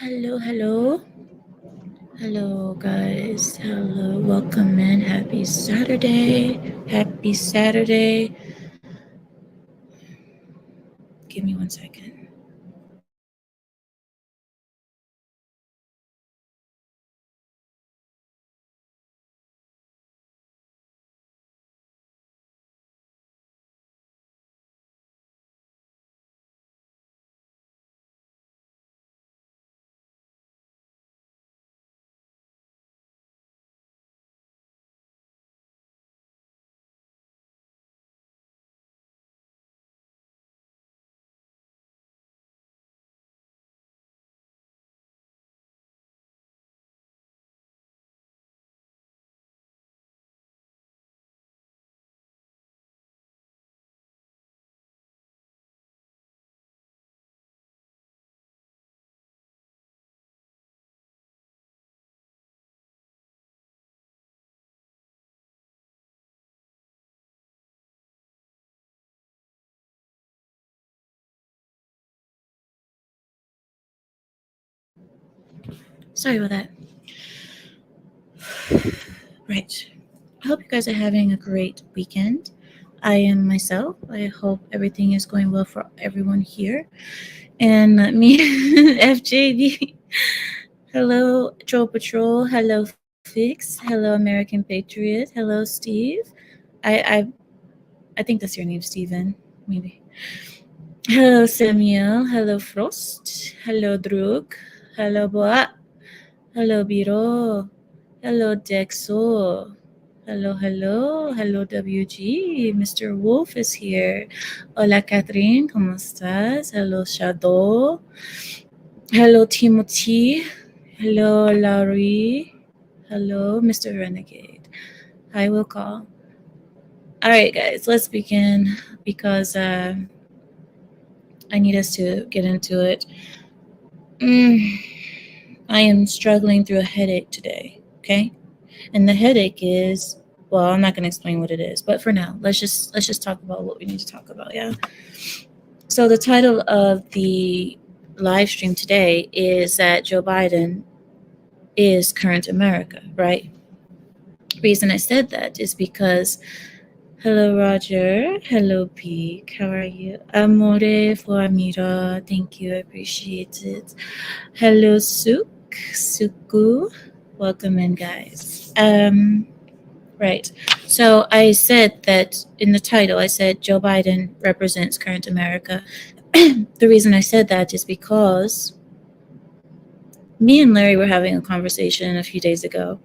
Hello, hello. Hello, guys. Hello, welcome in. Happy Saturday. Happy Saturday. Give me 1 second. Sorry about that. Right. I hope you guys are having a great weekend. I am myself. I hope everything is going well for everyone here. And let me, FJB. Hello, Troll Patrol. Hello, Fix. Hello, American Patriot. Hello, Steve. I think that's your name, Steven. Maybe. Hello, Samuel. Hello, Frost. Hello, Druk. Hello, Boa. Hello, Biro. Hello, Dexo. Hello, hello. Hello, WG. Mr. Wolf is here. Hola, Catherine. ¿Cómo estás? Hello, Shadow. Hello, Timothy. Hello, Laurie. Hello, Mr. Renegade. Hi, will call. All right, guys, let's begin because I need us to get into it. I am struggling through a headache today, okay? And the headache is, well, I'm not going to explain what it is, but for now, let's just talk about what we need to talk about, yeah? So the title of the live stream today is that Joe Biden is current America, right? The reason I said that is because hello, Roger. Hello, Peak. How are you? Amore for Amira. Thank you. I appreciate it. Hello, Suk. Suku. Welcome in, guys. Right. So I said that in the title, I said Joe Biden represents current America. The reason I said that is because me and Larry were having a conversation a few days ago.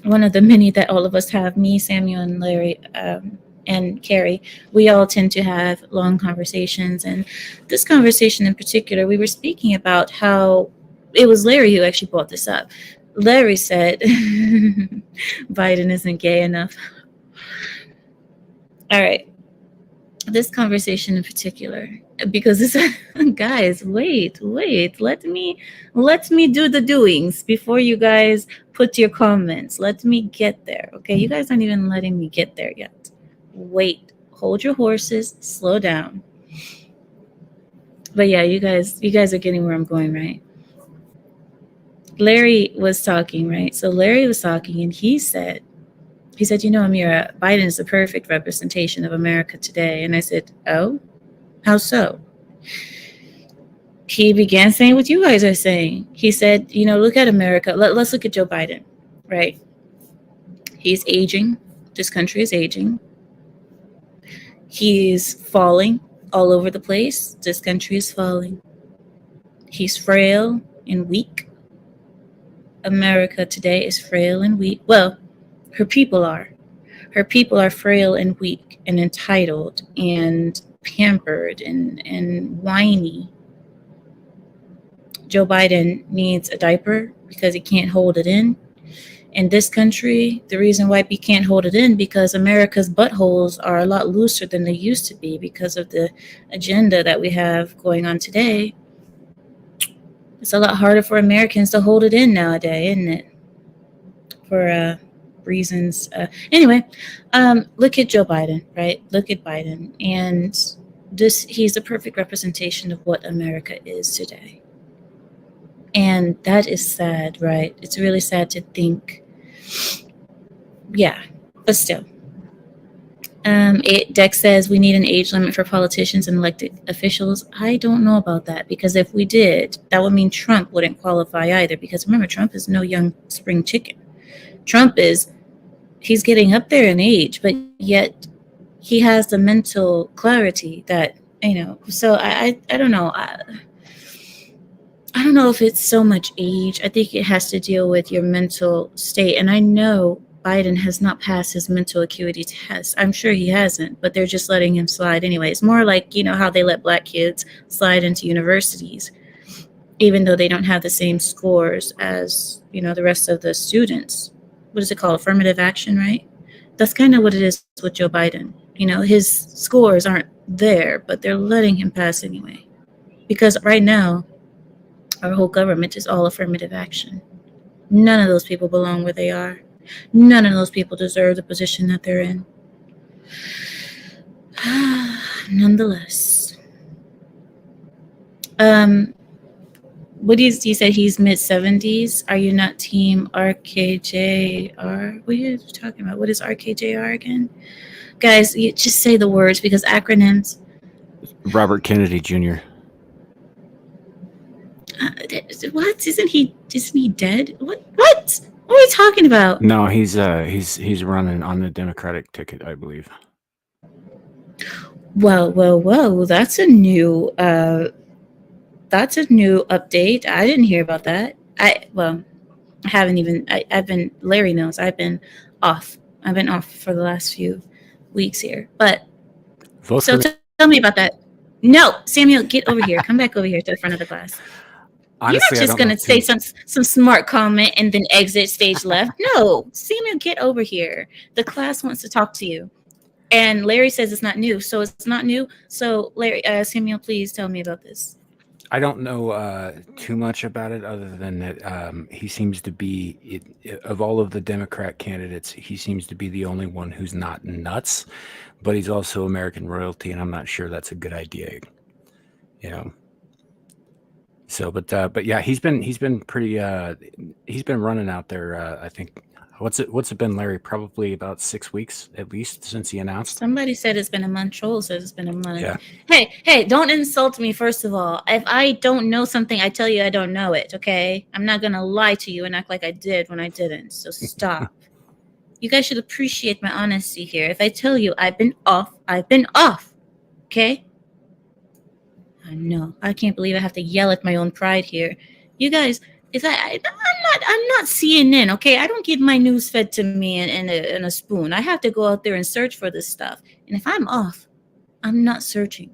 One of the many that all of us have, me, Samuel, and Larry, and Carrie, we all tend to have long conversations. And this conversation in particular, we were speaking about how it was Larry who actually brought this up. Larry said, Biden isn't gay enough. All right. This conversation in particular, because this, guys, wait, let me do the doings before you guys put your comments. Let me get there. Okay. You guys aren't even letting me get there yet. Wait, hold your horses, slow down. But yeah, you guys are getting where I'm going, right? Larry was talking, right? So Larry was talking and he said, Amira, Biden is the perfect representation of America today. And I said, oh, how so? He began saying what you guys are saying. He said, look at America. Let's look at Joe Biden, right? He's aging. This country is aging. He's falling all over the place. This country is falling. He's frail and weak. America today is frail and weak. Well, her people are. Her people are frail and weak and entitled and pampered and whiny. Joe Biden needs a diaper because he can't hold it in. In this country, the reason why we can't hold it in because America's buttholes are a lot looser than they used to be because of the agenda that we have going on today. It's a lot harder for Americans to hold it in nowadays, isn't it? For reasons. Anyway, look at Joe Biden, right? Look at Biden. And he's the perfect representation of what America is today. And that is sad, right? It's really sad to think. Yeah, but still. Dex says we need an age limit for politicians and elected officials. I don't know about that, because if we did, that would mean Trump wouldn't qualify either. Because remember, Trump is no young spring chicken. He's getting up there in age, but yet he has the mental clarity that, So I don't know. I don't know if it's so much age. I think it has to deal with your mental state. And I know Biden has not passed his mental acuity test. I'm sure he hasn't, but they're just letting him slide anyway. It's more like, how they let black kids slide into universities, even though they don't have the same scores as, the rest of the students. What is it called? Affirmative action, right? That's kind of what it is with Joe Biden. His scores aren't there, but they're letting him pass anyway. Because right now, our whole government is all affirmative action. None of those people belong where they are. None of those people deserve the position that they're in. Nonetheless. What you said he's mid-70s. Are you not team RKJR? What are you talking about? What is RKJR again? Guys, you just say the words, because acronyms. Robert Kennedy Jr. What? Isn't he dead? What? What are we talking about? No, he's running on the Democratic ticket, I believe. Well. That's a new update. I didn't hear about that. I haven't even. I've been. Larry knows. I've been off. I've been off for the last few weeks here. But so tell me about that. No, Samuel, get over here. Come back over here to the front of the class. Honestly, you're not just going to say some smart comment and then exit stage left. No, Samuel, get over here. The class wants to talk to you. And Larry says it's not new. So it's not new. So Larry, Samuel, please tell me about this. I don't know too much about it, other than that he seems to be, of all of the Democrat candidates, he seems to be the only one who's not nuts, but he's also American royalty, and I'm not sure that's a good idea. So, but yeah, he's been pretty. He's been running out there. I think what's it been, Larry? Probably about 6 weeks at least since he announced. Somebody said it's been a month. Troll says it's been a month. Yeah. Hey, don't insult me. First of all, if I don't know something, I tell you I don't know it. Okay, I'm not gonna lie to you and act like I did when I didn't. So stop. You guys should appreciate my honesty here. If I tell you I've been off, I've been off. Okay. I know. I can't believe I have to yell at my own pride here. You guys, I'm not CNN, okay? I don't get my news fed to me in a spoon. I have to go out there and search for this stuff. And if I'm off, I'm not searching.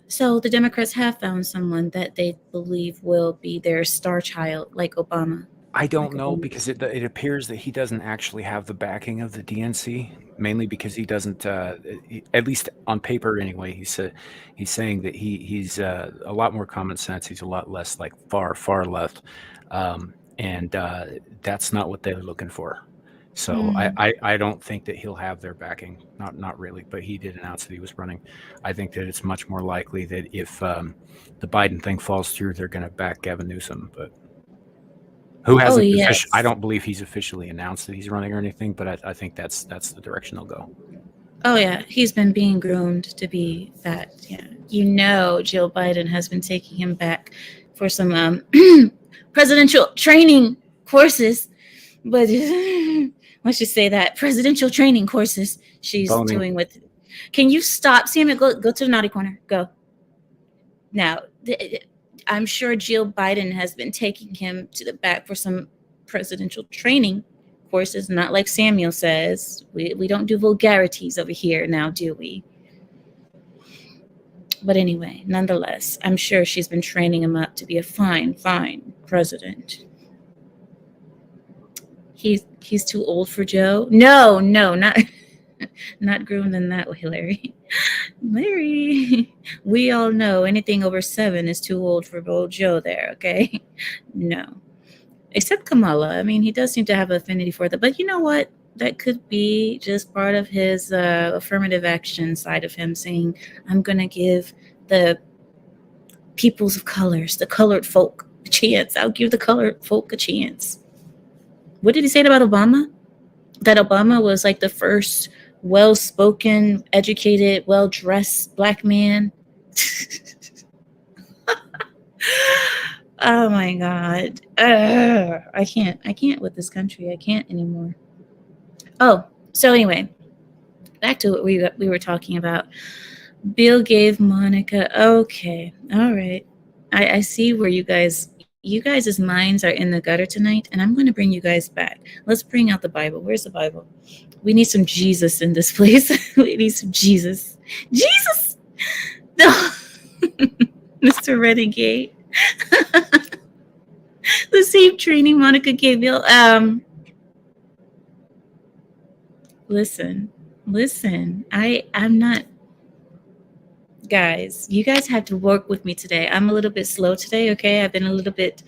So the Democrats have found someone that they believe will be their star child, like Obama. I don't know, because it appears that he doesn't actually have the backing of the DNC, mainly because he doesn't, at least on paper anyway. He's saying that he's a lot more common sense. He's a lot less like far left, and that's not what they're looking for. So I don't think that he'll have their backing. Not really, but he did announce that he was running. I think that it's much more likely that if the Biden thing falls through, they're going to back Gavin Newsom, but. Who hasn't? Yes. I don't believe he's officially announced that he's running or anything, but I think that's the direction they'll go. Oh yeah, he's been being groomed to be that. Yeah, Jill Biden has been taking him back for some presidential training courses, but let's just say that presidential training courses she's doing with. Can you stop, Samuel? Go to the naughty corner. Go. Now. I'm sure Jill Biden has been taking him to the back for some presidential training courses, not like Samuel says. We don't do vulgarities over here now, do we? But anyway, nonetheless, I'm sure she's been training him up to be a fine president. He's too old for Joe? No, not groomed in that way, Larry. Larry, we all know anything over 7 is too old for old Joe there, okay? No. Except Kamala. I mean, he does seem to have an affinity for that. But you know what? That could be just part of his affirmative action side of him saying, I'm going to give the peoples of colors, the colored folk a chance. I'll give the colored folk a chance. What did he say about Obama? That Obama was like the first well-spoken, educated, well-dressed black man. Oh my God. I can't with this country. I can't anymore. Oh, so anyway, back to what we were talking about. Bill gave Monica. Okay. All right. I see where you guys' minds are in the gutter tonight, and I'm going to bring you guys back. Let's bring out the Bible. Where's the Bible? We need some Jesus in this place. We need some Jesus. Jesus! No. Mr. Renegade. The same training Monica gave Bill. Listen. I'm not. Guys, you guys have to work with me today. I'm a little bit slow today, okay? I've been a little bit,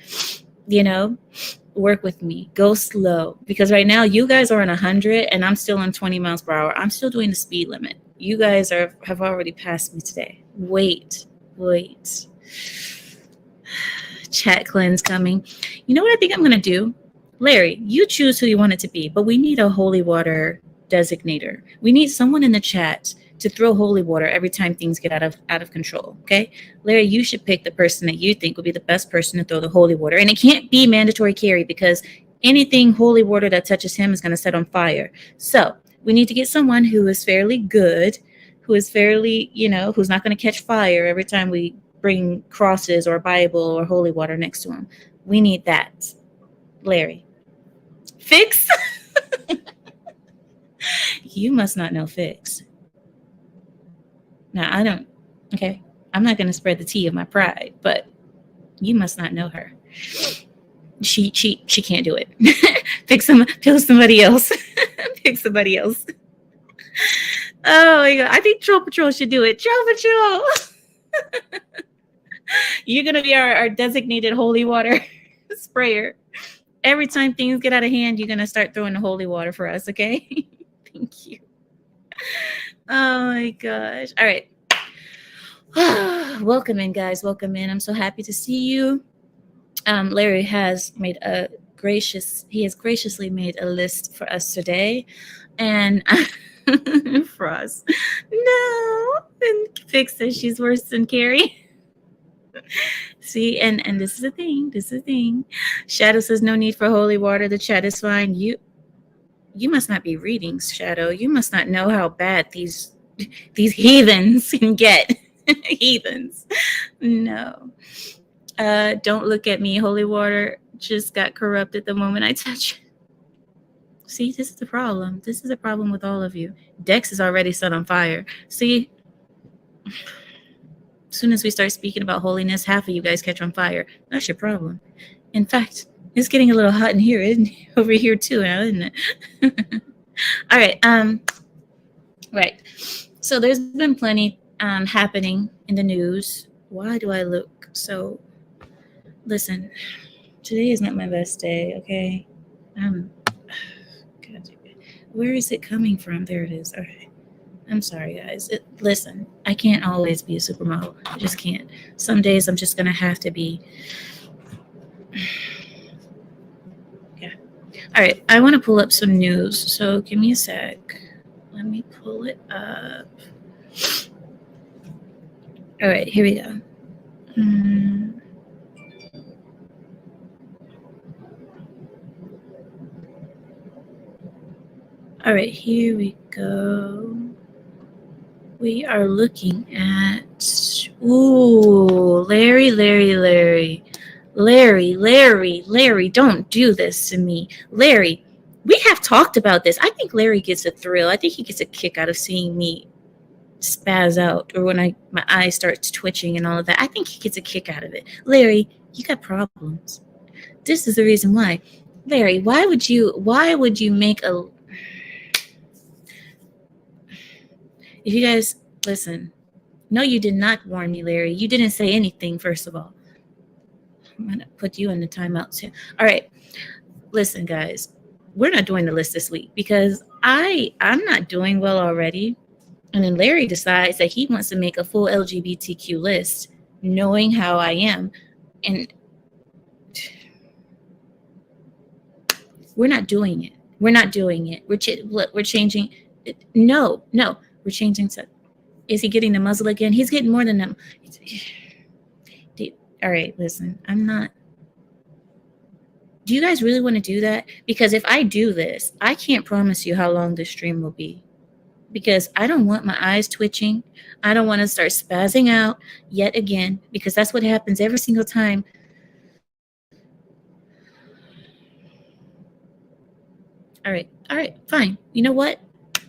work with me. Go slow. Because right now, you guys are on 100 and I'm still on 20 miles per hour. I'm still doing the speed limit. You guys have already passed me today. Wait. Chat cleanse coming. You know what I think I'm going to do? Larry, you choose who you want it to be, but we need a holy water designator. We need someone in the chat to throw holy water every time things get out of control. Okay, Larry, you should pick the person that you think would be the best person to throw the holy water, and it can't be mandatory carry because anything holy water that touches him is going to set on fire. So we need to get someone who is fairly good, who is fairly, who's not going to catch fire every time we bring crosses or Bible or holy water next to him. We need that. Larry. Fix? You must not know Fix. Now, I don't, okay, I'm not going to spread the tea of my pride, but you must not know her. She can't do it. Pick somebody else. Pick somebody else. Oh my God. I think Troll Patrol should do it. Troll Patrol. You're going to be our designated holy water sprayer. Every time things get out of hand, you're going to start throwing the holy water for us, okay? Thank you. Oh my gosh. All right. Welcome in, guys. Welcome in. I'm so happy to see you. Larry has graciously made a list for us today. And Frost. No. And Fix says she's worse than Carrie. See, and this is a thing. Shadow says no need for holy water. The chat is fine. You must not be reading, Shadow. You must not know how bad these heathens can get. Heathens. No. Don't look at me. Holy water just got corrupted the moment I touch it. See, this is the problem. This is a problem with all of you. Dex is already set on fire. See, as soon as we start speaking about holiness, half of you guys catch on fire. That's your problem. In fact, it's getting a little hot in here, isn't it? Over here too, isn't it? All right. Right. So there's been plenty happening in the news. Why do I look so? Listen, today is not my best day. Okay. God, where is it coming from? There it is. All right. I'm sorry, guys. Listen, I can't always be a supermodel. I just can't. Some days I'm just gonna have to be. Yeah. All right. I want to pull up some news. So give me a sec. Let me pull it up. All right. Here we go. All right. Here we go. We are looking at, Larry, don't do this to me. Larry, we have talked about this. I think Larry gets a thrill. I think he gets a kick out of seeing me spaz out or when my eye starts twitching and all of that. I think he gets a kick out of it. Larry, you got problems. This is the reason why. Larry, why would you make a... If you guys listen, no, you did not warn me, Larry. You didn't say anything, first of all. I'm going to put you in the timeout too. All right. Listen, guys, we're not doing the list this week because I'm not doing well already. And then Larry decides that he wants to make a full LGBTQ list. knowing how I am. And we're not doing it. We're not doing it. We're changing. No, we're changing. Is he getting the muzzle again? He's getting more than them. All right, listen, I'm not. Do you guys really want to do that? Because if I do this, I can't promise you how long this stream will be. Because I don't want my eyes twitching. I don't want to start spazzing out yet again, because that's what happens every single time. All right, fine. You know what?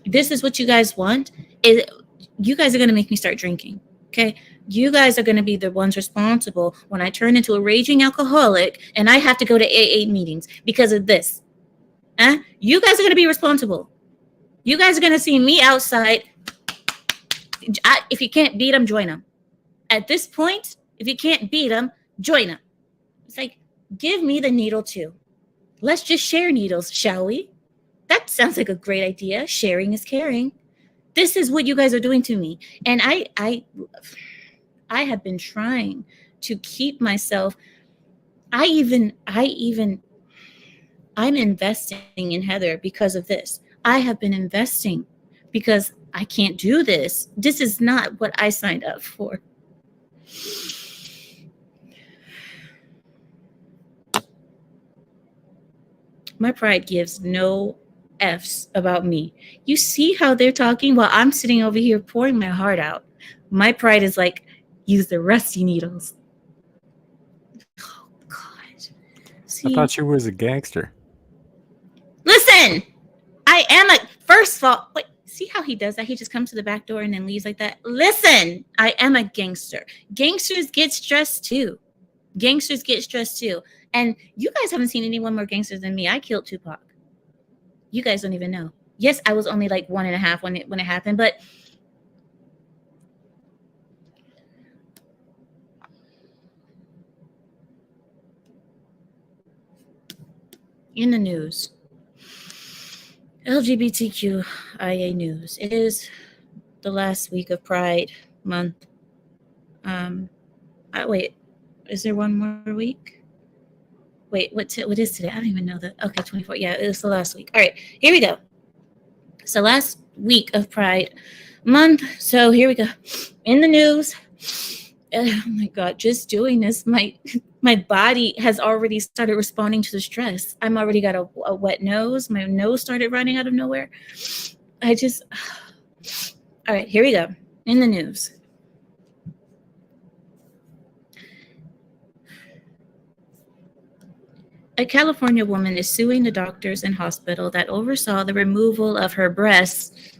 This is what you guys want. You guys are going to make me start drinking, okay? You guys are going to be the ones responsible when I turn into a raging alcoholic and I have to go to AA meetings because of this. You guys are going to be responsible. You guys are going to see me outside. If you can't beat them, join them. At this point, if you can't beat them, join them. It's like, give me the needle too. Let's just share needles, shall we? That sounds like a great idea. Sharing is caring. This is what you guys are doing to me. And I have been trying to keep myself. I'm investing in Heather because of this. I have been investing because I can't do this. This is not what I signed up for. My pride gives no F's about me. You see how they're talking while I'm sitting over here pouring my heart out. My pride is like, use the rusty needles. Oh, God. See? I thought you was a gangster. Listen, I am a, first of all, wait, see how he does that? He just comes to the back door and then leaves like that. Listen, I am a gangster. Gangsters get stressed too. Gangsters get stressed too. And you guys haven't seen anyone more gangsters than me. I killed Tupac. You guys don't even know. Yes, I was only like 1.5 when it happened, but in the news, LGBTQIA news. It is the last week of Pride Month. Wait, is there one more week? Wait, what is today? I don't even know that. Okay, 24. Yeah, it was the last week. All right, here we go. So last week of Pride Month. So here we go. In the news. Oh my God, just doing this, my body has already started responding to the stress. I'm already got a wet nose. My nose started running out of nowhere. All right, here we go. In the news. A California woman is suing the doctors and hospital that oversaw the removal of her breasts.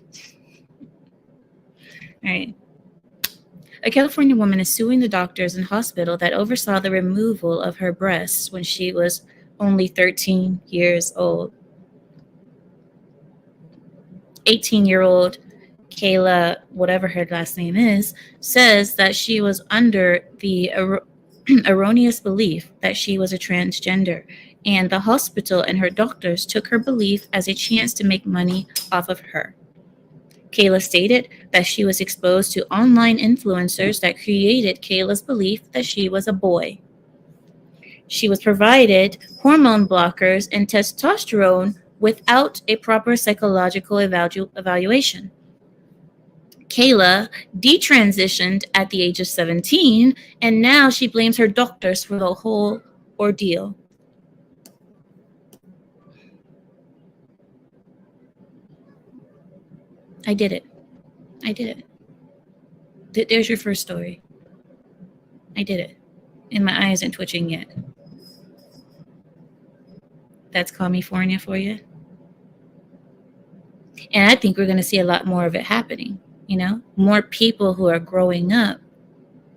All right. A California woman is suing the doctors and hospital that oversaw the removal of her breasts when she was only 13 years old. 18-year-old Kayla, whatever her last name is, says that she was under the erroneous belief that she was a transgender, and the hospital and her doctors took her belief as a chance to make money off of her. Kayla stated that she was exposed to online influencers that created Kayla's belief that she was a boy. She was provided hormone blockers and testosterone without a proper psychological evaluation. Kayla detransitioned at the age of 17, and now she blames her doctors for the whole ordeal. I did it. There's your first story. I did it. And my eye isn't twitching yet. That's California for you. And I think we're going to see a lot more of it happening. You know, more people who are growing up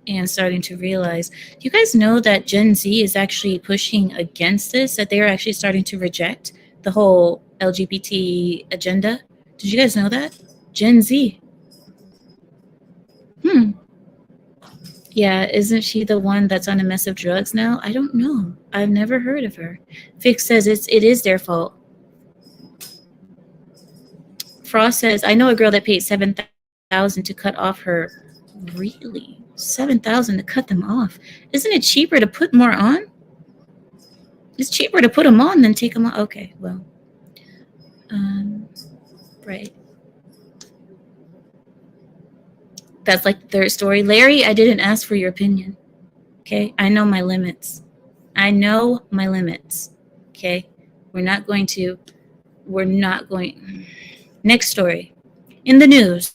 and starting to realize. Do you guys know that Gen Z is actually pushing against this? That they're actually starting to reject the whole LGBT agenda? Did you guys know that? Gen Z. Yeah, isn't she the one that's on a mess of drugs now? I don't know. I've never heard of her. Fix says it is their fault. Frost says, I know a girl that paid $7,000 to cut off her. Really? $7,000 to cut them off. Isn't it cheaper to put more on? It's cheaper to put them on than take them off. Okay, well, right. That's like the third story. Larry, I didn't ask for your opinion. Okay, I know my limits. I know my limits. Okay, we're not going. Next story. In the news.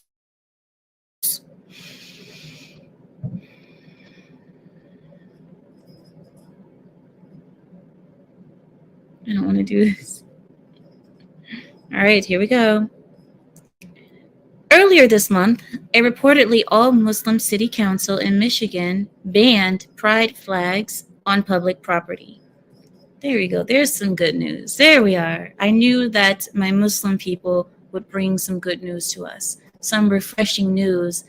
I don't want to do this. All right, here we go. Earlier this month, a reportedly all-Muslim city council in Michigan banned pride flags on public property. There we go. There's some good news. There we are. I knew that my Muslim people would bring some good news to us, some refreshing news,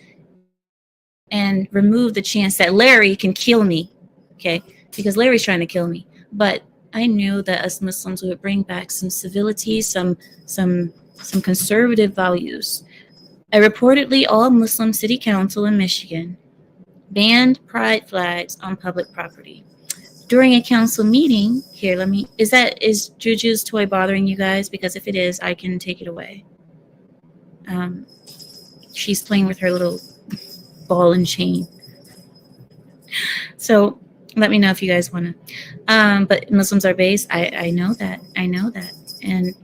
and remove the chance that Larry can kill me, okay? Because Larry's trying to kill me. But I knew that us Muslims would bring back some civility, some conservative values. A reportedly all-Muslim city council in Michigan banned pride flags on public property. During a council meeting, is Juju's toy bothering you guys? Because if it is, I can take it away. She's playing with her little ball and chain. So let me know if you guys want to. But Muslims are base. I know that. And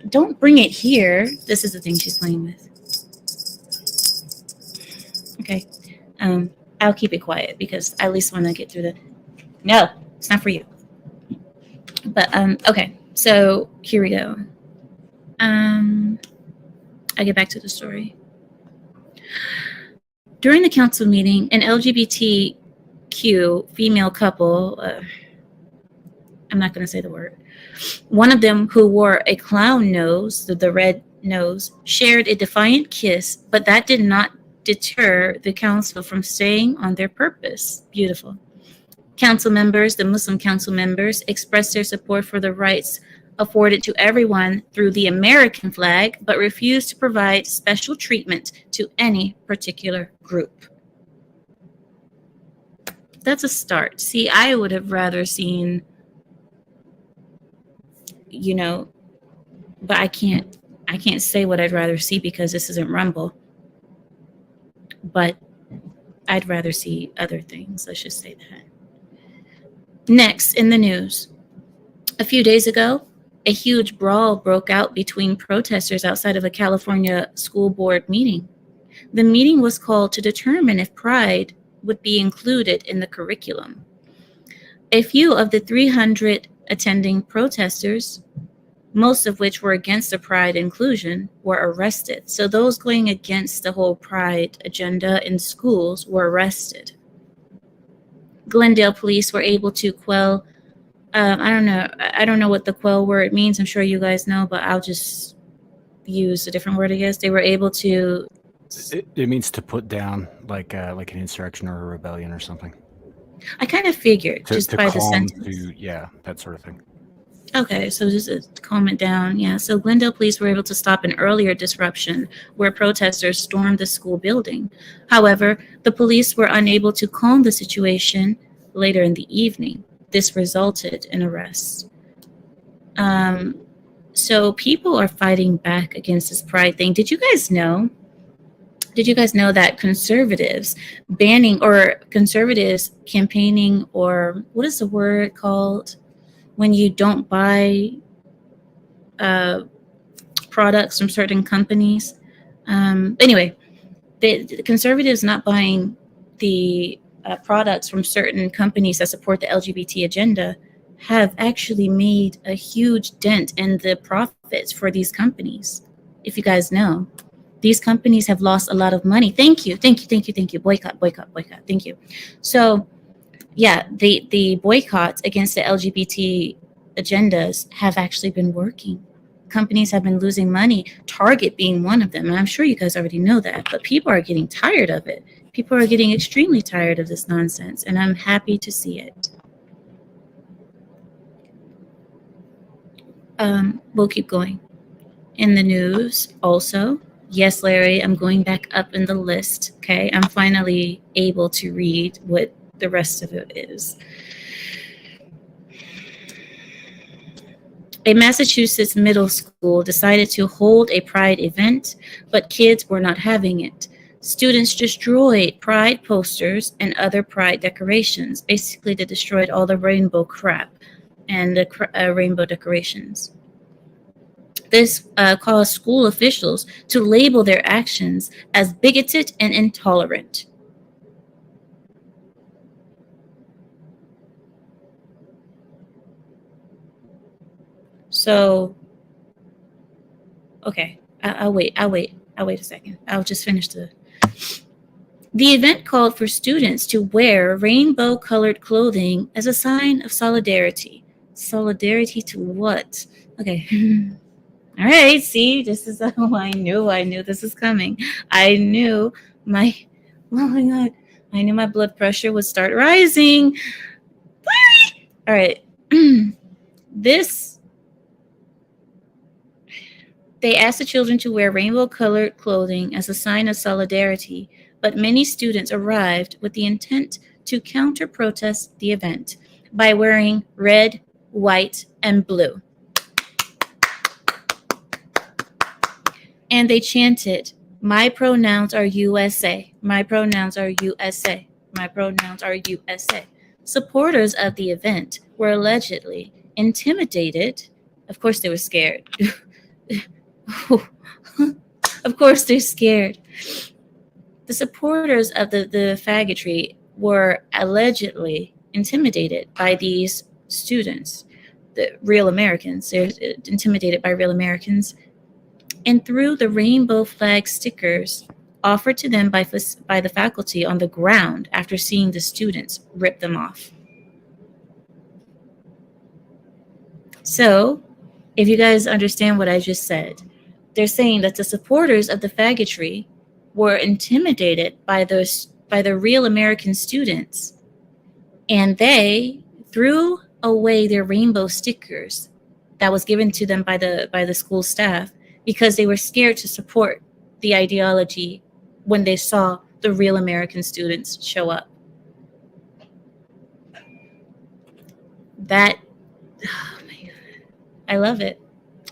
don't bring it here. This is the thing she's playing with. Okay. I'll keep it quiet because I at least want to get through the. No, it's not for you. But okay. So here we go. I get back to the story. During the council meeting, an LGBTQ female couple, I'm not going to say the word, one of them who wore a clown nose, the red nose, shared a defiant kiss, but that did not deter the council from staying on their purpose. Beautiful. Council members, the Muslim council members, expressed their support for the rights afforded to everyone through the American flag, but refused to provide special treatment to any particular group. That's a start. See, I would have rather seen, but I can't say what I'd rather see because this isn't Rumble. But I'd rather see other things. Let's just say that. Next, in the news. A few days ago, a huge brawl broke out between protesters outside of a California school board meeting. The meeting was called to determine if Pride would be included in the curriculum. A few of the 300 attending protesters, most of which were against the Pride inclusion, were arrested. So those going against the whole Pride agenda in schools were arrested. Glendale police were able to quell, I don't know what the quell word means. I'm sure you guys know, but I'll just use a different word, I guess. They were able to... It means to put down, like an insurrection or a rebellion or something. I kind of figured, just by the sentence. Yeah, that sort of thing. Okay, so just to calm it down. Yeah, so Glendale police were able to stop an earlier disruption where protesters stormed the school building. However, the police were unable to calm the situation later in the evening. This resulted in arrests. So people are fighting back against this Pride thing. Did you guys know that conservatives banning or conservatives campaigning, or what is the word called when you don't buy products from certain companies? Anyway, the conservatives not buying the products from certain companies that support the LGBT agenda have actually made a huge dent in the profits for these companies. If you guys know, these companies have lost a lot of money. Thank you. Boycott. Thank you. So, yeah, the boycotts against the LGBT agendas have actually been working. Companies have been losing money, Target being one of them. And I'm sure you guys already know that, but people are getting tired of it. People are getting extremely tired of this nonsense, and I'm happy to see it. We'll keep going. In the news also, Yes, Larry, I'm going back up in the list. Okay, I'm finally able to read what the rest of it is. A Massachusetts middle school decided to hold a pride event, but kids were not having it. Students destroyed pride posters and other pride decorations. Basically, they destroyed all the rainbow crap and the rainbow decorations. This caused school officials to label their actions as bigoted and intolerant. So, okay, I'll wait. I'll wait a second. I'll just finish the. The event called for students to wear rainbow colored clothing as a sign of solidarity. Solidarity to what? Okay. All right. See, this is how I knew this was coming. I knew my, oh my God, I knew my blood pressure would start rising. All right. This, they asked the children to wear rainbow colored clothing as a sign of solidarity, but many students arrived with the intent to counter protest the event by wearing red, white, and blue. And they chanted, "My pronouns are USA. My pronouns are USA. My pronouns are USA." Supporters of the event were allegedly intimidated. Of course, they were scared. Of course, they're scared. The supporters of the faggotry were allegedly intimidated by these students, the real Americans. They're intimidated by real Americans, and threw the rainbow flag stickers offered to them by the faculty on the ground after seeing the students rip them off. So, if you guys understand what I just said, they're saying that the supporters of the faggotry were intimidated by the real American students, and they threw away their rainbow stickers that was given to them by the school staff because they were scared to support the ideology when they saw the real American students show up. That, oh my God, I love it.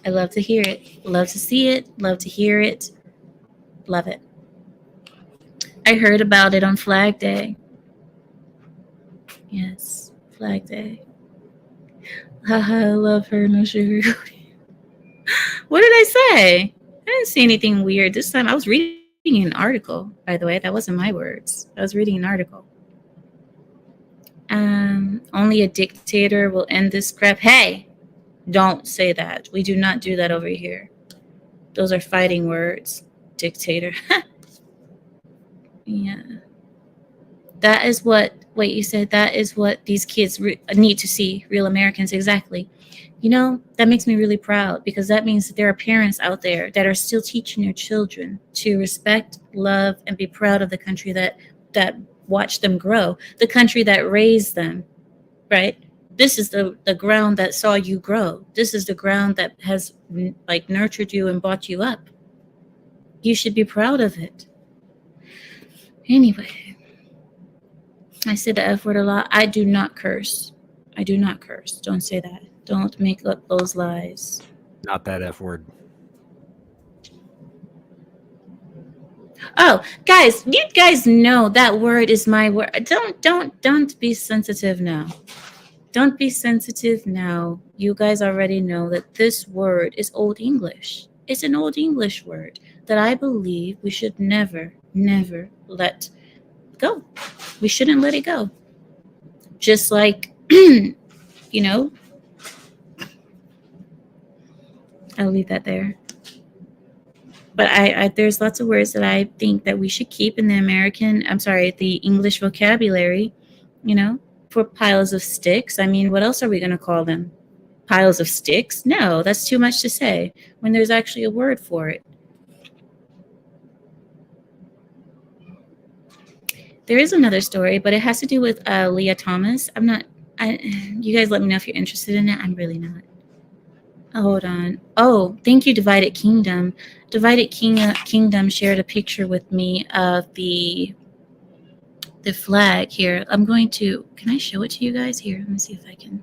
I love to hear it. Love to see it. Love to hear it. Love it. I heard about it on Flag Day. Yes, Flag Day. Haha, I love her, no sugar. What did I say? I didn't say anything weird this time. I was reading an article, by the way. That wasn't my words. I was reading an article. Only a dictator will end this crap. Hey, don't say that. We do not do that over here. Those are fighting words. Dictator. Yeah. That is what, wait, you said that is what these kids need to see, real Americans, exactly. You know, that makes me really proud because that means that there are parents out there that are still teaching their children to respect, love, and be proud of the country that watched them grow, the country that raised them, right? This is the ground that saw you grow. This is the ground that has like nurtured you and brought you up. You should be proud of it. Anyway, I said the F word a lot. I do not curse. I do not curse. Don't say that. Don't make up those lies. Not that F word. Oh, guys, you guys know that word is my word. Don't be sensitive now. Don't be sensitive now. You guys already know that this word is Old English. It's an Old English word that I believe we should never, never let go. We shouldn't let it go. Just like, you know, I'll leave that there. But I there's lots of words that I think that we should keep in the English vocabulary, you know, for piles of sticks. I mean, what else are we going to call them? Piles of sticks? No, that's too much to say when there's actually a word for it. There is another story, but it has to do with Leah Thomas. You guys let me know if you're interested in it. I'm really not. Hold on. Oh, thank you, Divided Kingdom. Kingdom shared a picture with me of the flag here. I'm going to. Can I show it to you guys here? Let me see if I can.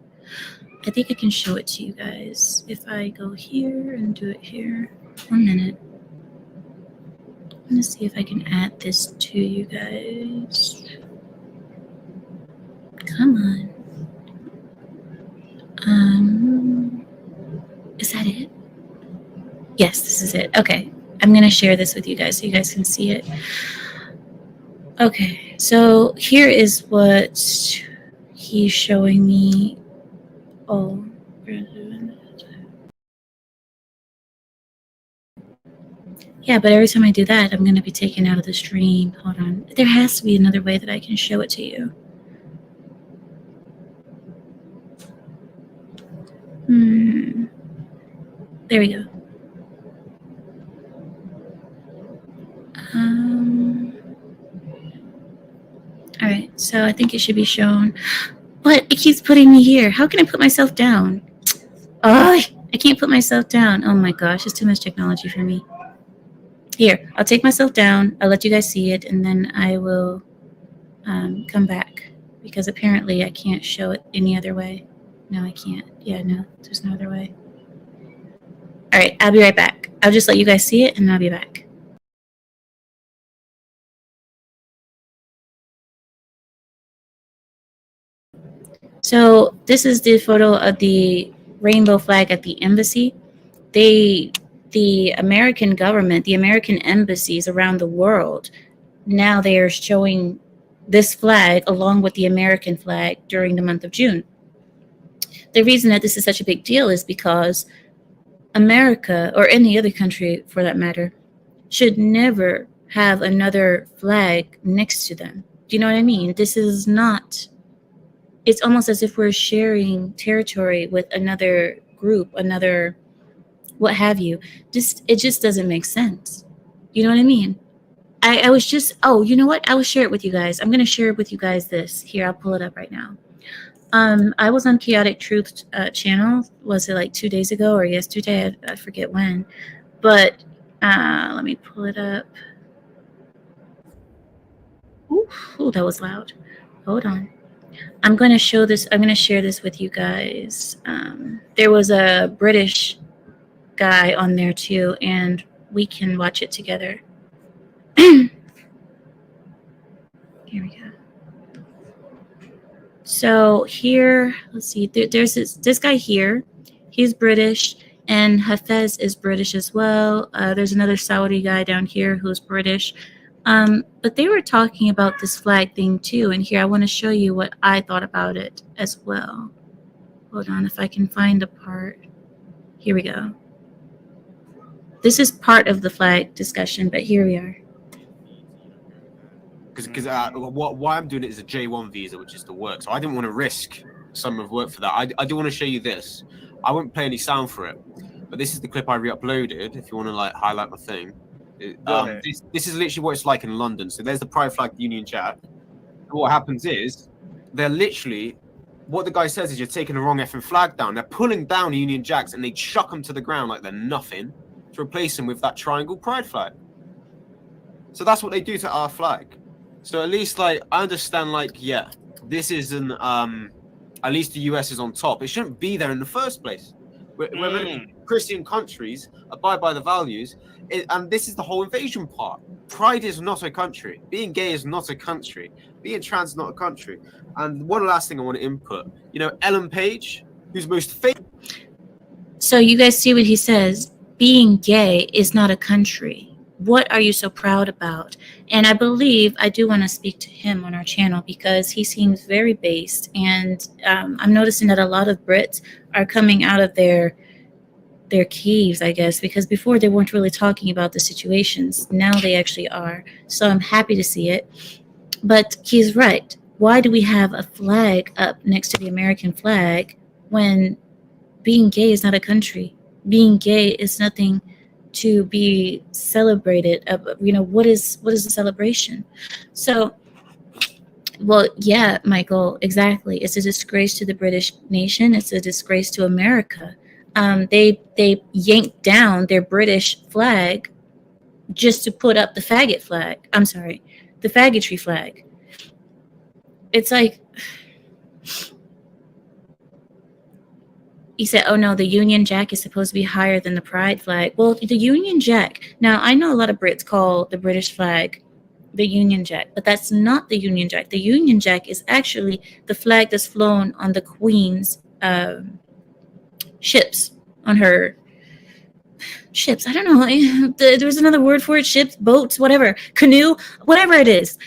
I think I can show it to you guys if I go here and do it here. 1 minute. I'm gonna see if I can add this to you guys. Come on. Is that it? Yes, this is it. Okay. I'm gonna share this with you guys so you guys can see it. Okay, so here is what he's showing me. Oh. Yeah, but every time I do that, I'm going to be taken out of the stream. Hold on. There has to be another way that I can show it to you. There we go. All right, so I think it should be shown. But it keeps putting me here. How can I put myself down? Oh, I can't put myself down. Oh my gosh, it's too much technology for me. Here, I'll take myself down. I'll let you guys see it, and then I will come back. Because apparently I can't show it any other way. No, I can't. Yeah, no, there's no other way. All right, I'll be right back. I'll just let you guys see it, and I'll be back. So this is the photo of the rainbow flag at the embassy. The American government, the American embassies around the world, now they are showing this flag along with the American flag during the month of June. The reason that this is such a big deal is because America, or any other country for that matter, should never have another flag next to them. Do you know what I mean? This is not, it's almost as if we're sharing territory with another group, another what have you. It just doesn't make sense. You know what I mean? I was just, oh, you know what? I will share it with you guys. I'm going to share with you guys this. Here, I'll pull it up right now. I was on Chaotic Truth channel. Was it like 2 days ago or yesterday? I forget when. But let me pull it up. Ooh, that was loud. Hold on. I'm going to show this. I'm going to share this with you guys. There was a British guy on there too, and we can watch it together. Here we go. So here, let's see. There's this guy here. He's British, and Hafez is British as well. There's another Saudi guy down here who's British. But they were talking about this flag thing too, and here I want to show you what I thought about it as well. Hold on, if I can find the part. Here we go. This is part of the flag discussion, but here we are. Because why I'm doing it is a J1 visa, which is to work. So I didn't want to risk some of work for that. I do want to show you this. I won't play any sound for it, but this is the clip I re-uploaded. If you want to like highlight my thing, this is literally what it's like in London. So there's the Pride Flag Union Jack. And what happens is they're literally, what the guy says is you're taking the wrong effing flag down. They're pulling down Union Jacks and they chuck them to the ground like they're nothing to replace them with that triangle Pride flag. So that's what they do to our flag. So at least like I understand, like, yeah, this isn't at least the US is on top. It shouldn't be there in the first place. We're Christian countries abide by the values, and this is the whole invasion part. Pride is not a country. Being gay is not a country. Being trans is not a country. And one last thing I want to input, you know, Ellen Page, who's most famous. So you guys see what he says. Being gay is not a country. What are you so proud about? And I believe I do want to speak to him on our channel because he seems very based. And I'm noticing that a lot of Brits are coming out of their caves, I guess, because before they weren't really talking about the situations. Now they actually are. So I'm happy to see it. But he's right. Why do we have a flag up next to the American flag when being gay is not a country? Being gay is nothing to be celebrated. You know, what is the celebration? So, well, yeah, Michael, exactly. It's a disgrace to the British nation. It's a disgrace to America. They yanked down their British flag just to put up the faggot flag. I'm sorry, the faggotry flag. It's like, he said, oh no, the Union Jack is supposed to be higher than the Pride flag. Well, the Union Jack, now I know a lot of Brits call the British flag the Union Jack, but that's not the Union Jack. The Union Jack is actually the flag that's flown on the Queen's ships, on her ships. I don't know. There's another word for it. Ships, boats, whatever. Canoe, whatever it is.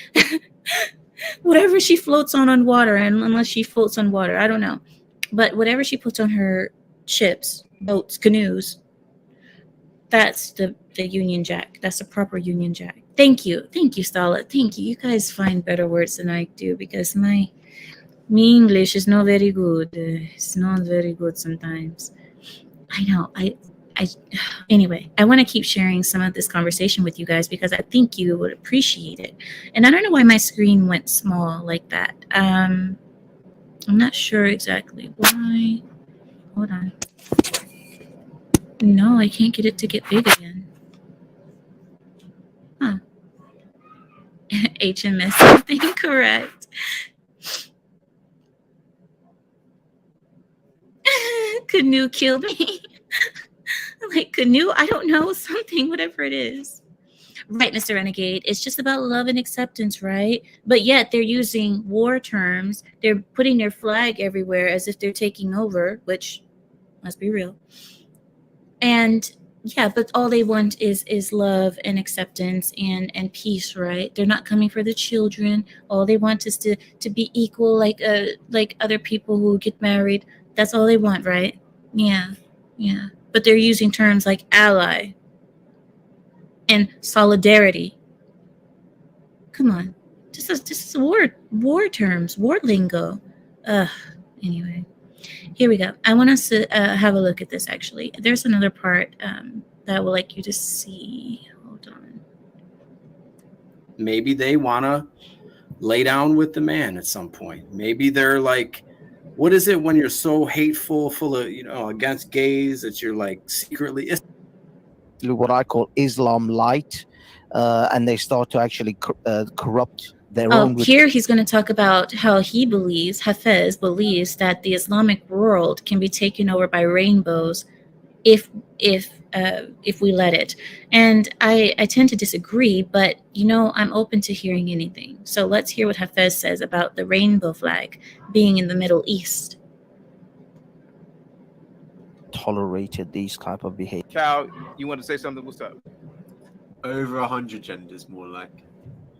Whatever she floats on water, and unless she floats on water, I don't know. But whatever she puts on her ships, boats, canoes, that's the Union Jack. That's the proper Union Jack. Thank you, Stala. Thank you. You guys find better words than I do, because my English is not very good. It's not very good sometimes. I know. Anyway, I want to keep sharing some of this conversation with you guys because I think you would appreciate it. And I don't know why my screen went small like that. I'm not sure exactly why. Hold on. No, I can't get it to get big again. Huh. HMS something correct. Canoe killed me. Like canoe, I don't know, something, whatever it is. Right, Mr. Renegade. It's just about love and acceptance, right? But yet they're using war terms. They're putting their flag everywhere as if they're taking over, which, let's be real. And yeah, but all they want is love and acceptance and peace, right? They're not coming for the children. All they want is to be equal, like other people who get married. That's all they want, right? Yeah. But they're using terms like ally and solidarity. Come on, this is war terms, war lingo. Anyway, here we go. I want us to have a look at this. Actually, there's another part that I would like you to see. Hold on. Maybe they want to lay down with the man at some point. Maybe they're like, what is it when you're so hateful, full of, against gays that you're like secretly what I call Islam light, and they start to actually corrupt their own. Here he's going to talk about how he believes, Hafez believes, that the Islamic world can be taken over by rainbows if we let it. And I tend to disagree, but I'm open to hearing anything. So let's hear what Hafez says about the rainbow flag being in the Middle East. Tolerated these type of behavior. Cal, you want to say something? What's up? Over 100 genders, more like.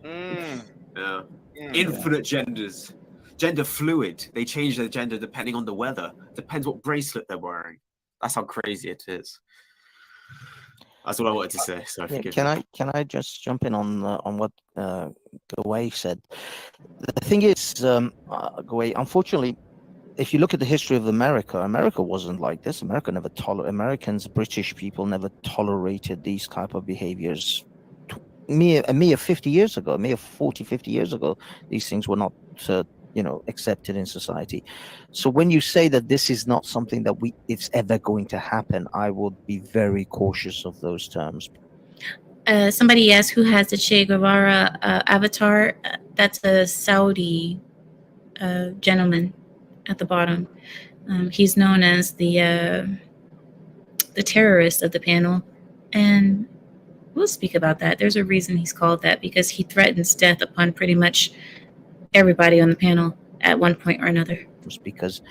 Yeah. Infinite genders. Gender fluid. They change their gender depending on the weather. Depends what bracelet they're wearing. That's how crazy it is. That's what I wanted to say. So can I just jump in on what Gawai said? The thing is, Gawai, unfortunately, if you look at the history of America wasn't like this. Americans, British people never tolerated these type of behaviors. Mere 50 years ago, 40, 50 years ago, these things were not, accepted in society. So when you say that this is not something that it's ever going to happen, I would be very cautious of those terms. Somebody asked who has the Che Guevara avatar. That's a Saudi gentleman at the bottom. He's known as the terrorist of the panel, and we'll speak about that. There's a reason he's called that, because he threatens death upon pretty much everybody on the panel at one point or another. Because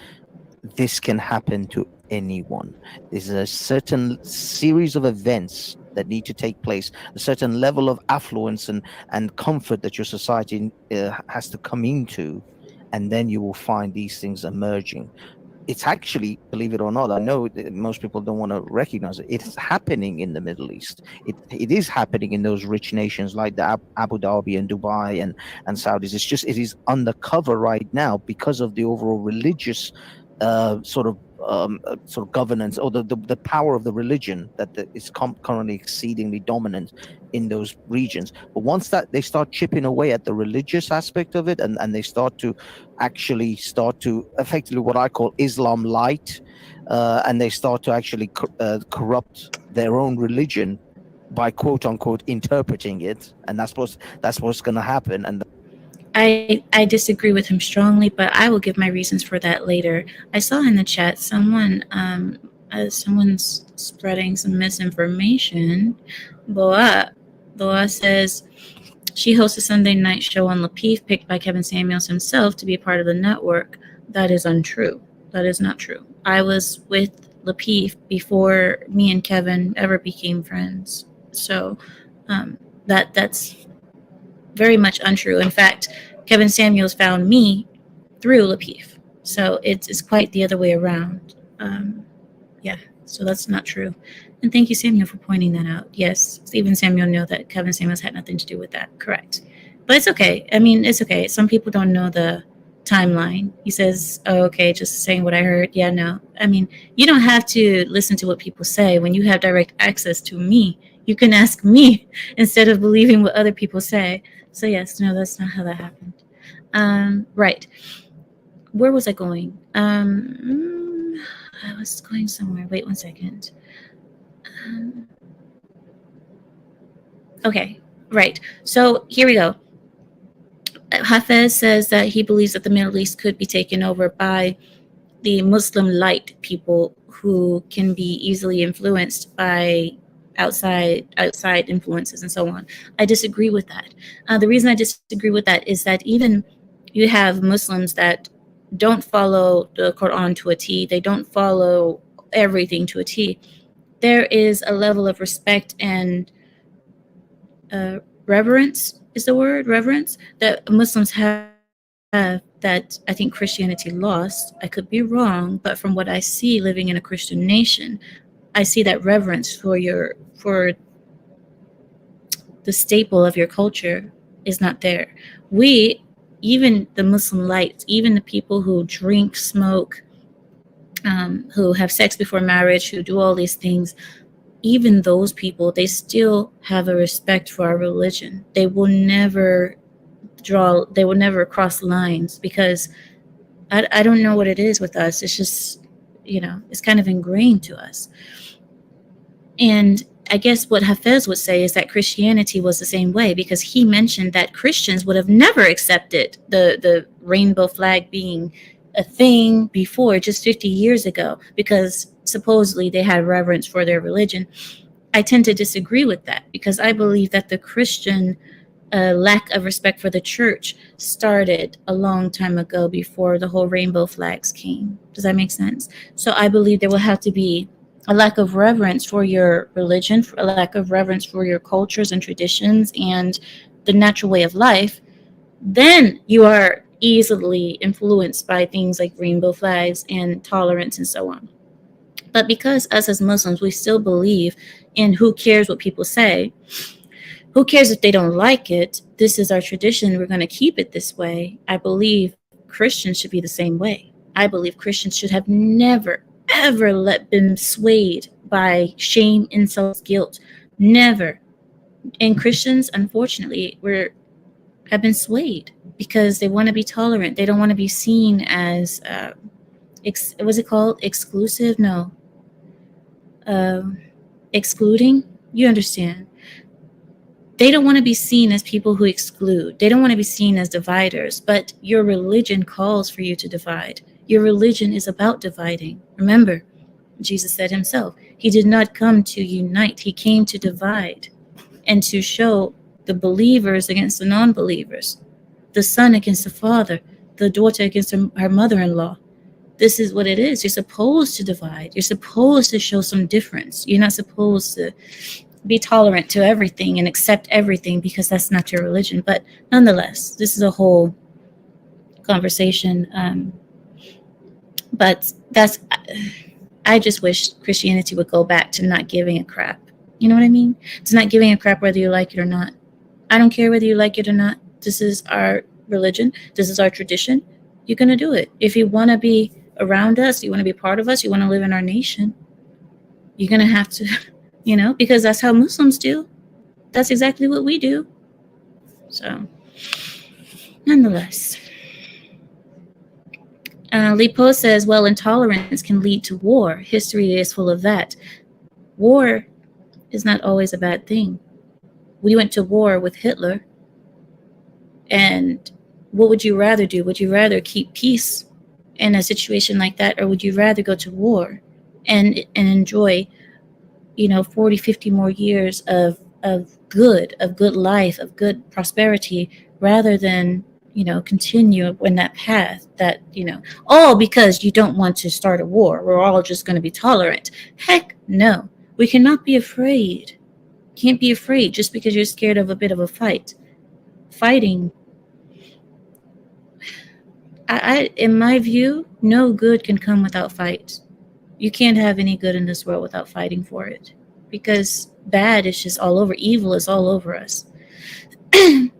this can happen to anyone. There's a certain series of events that need to take place, a certain level of affluence and comfort that your society has to come into, and then you will find these things emerging. It's actually, believe it or not, I know that most people don't want to recognize it. It's happening in the Middle East. It is happening in those rich nations like the Abu Dhabi and Dubai and Saudis. It is undercover right now because of the overall religious sort of sort of governance, or the power of the religion is currently exceedingly dominant in those regions. But once that they start chipping away at the religious aspect of it, and they start to effectively what I call Islam light, and they start to actually corrupt their own religion by quote unquote interpreting it, and that's what's going to happen. And I disagree with him strongly, but I will give my reasons for that later. I saw in the chat someone's spreading some misinformation. Boa says she hosts a Sunday night show on Lapeef, picked by Kevin Samuels himself to be a part of the network. That is untrue. That is not true. I was with Lapeef before me and Kevin ever became friends. So that's very much untrue. In fact, Kevin Samuels found me through Lapeef. So it's quite the other way around. So that's not true. And thank you, Samuel, for pointing that out. Yes, Stephen Samuel knew that Kevin Samuels had nothing to do with that. Correct. But it's okay. I mean, it's okay. Some people don't know the timeline. He says, oh, okay, just saying what I heard. Yeah, no. I mean, you don't have to listen to what people say. When you have direct access to me, you can ask me instead of believing what other people say. So yes, no, that's not how that happened. Right. Where was I going? I was going somewhere. Wait 1 second. Okay, right. So here we go. Hafez says that he believes that the Middle East could be taken over by the Muslim light people who can be easily influenced by outside influences and so on. I disagree with that. The reason I disagree with that is that even you have Muslims that don't follow the Quran to a T. They don't follow everything to a T. There is a level of respect and reverence is the word, reverence, that Muslims have that I think Christianity lost. I could be wrong, but from what I see living in a Christian nation, I see that reverence for the staple of your culture is not there. Even the Muslim lights, even the people who drink, smoke, who have sex before marriage, who do all these things, even those people, they still have a respect for our religion. They will never cross lines, because I don't know what it is with us. It's just, it's kind of ingrained to us. And I guess what Hafez would say is that Christianity was the same way, because he mentioned that Christians would have never accepted the rainbow flag being a thing before, just 50 years ago, because supposedly they had reverence for their religion. I tend to disagree with that, because I believe that the Christian lack of respect for the church started a long time ago, before the whole rainbow flags came. Does that make sense? So I believe there will have to be a lack of reverence for your religion, a lack of reverence for your cultures and traditions and the natural way of life. Then you are easily influenced by things like rainbow flags and tolerance and so on. But because us as Muslims, we still believe in who cares what people say, who cares if they don't like it, this is our tradition, we're going to keep it this way. I believe Christians should be the same way. I believe Christians should have never, ever been swayed by shame, insults, guilt. Never. And Christians, unfortunately, have been swayed because they want to be tolerant. They don't want to be seen as, what's it called? Exclusive? No. Excluding? You understand. They don't want to be seen as people who exclude. They don't want to be seen as dividers. But your religion calls for you to divide. Your religion is about dividing. Remember, Jesus said himself, he did not come to unite. He came to divide and to show the believers against the non-believers, the son against the father, the daughter against her mother-in-law. This is what it is. You're supposed to divide. You're supposed to show some difference. You're not supposed to be tolerant to everything and accept everything, because that's not your religion. But nonetheless, this is a whole conversation. But I just wish Christianity would go back to not giving a crap. You know what I mean? To not giving a crap whether you like it or not. I don't care whether you like it or not. This is our religion. This is our tradition. You're going to do it. If you want to be around us, you want to be part of us, you want to live in our nation, you're going to have to, because that's how Muslims do. That's exactly what we do. So, nonetheless, Lipo says, well, intolerance can lead to war. History is full of that. War is not always a bad thing. We went to war with Hitler. And what would you rather do? Would you rather keep peace in a situation like that? Or would you rather go to war and enjoy, 40, 50 more years of good life, of good prosperity, rather than, continue in that path that, all because you don't want to start a war. We're all just going to be tolerant. Heck no. We cannot be afraid. Can't be afraid just because you're scared of a bit of a fight. Fighting, in my view, no good can come without fight. You can't have any good in this world without fighting for it, because bad is just all over. Evil is all over us. Okay.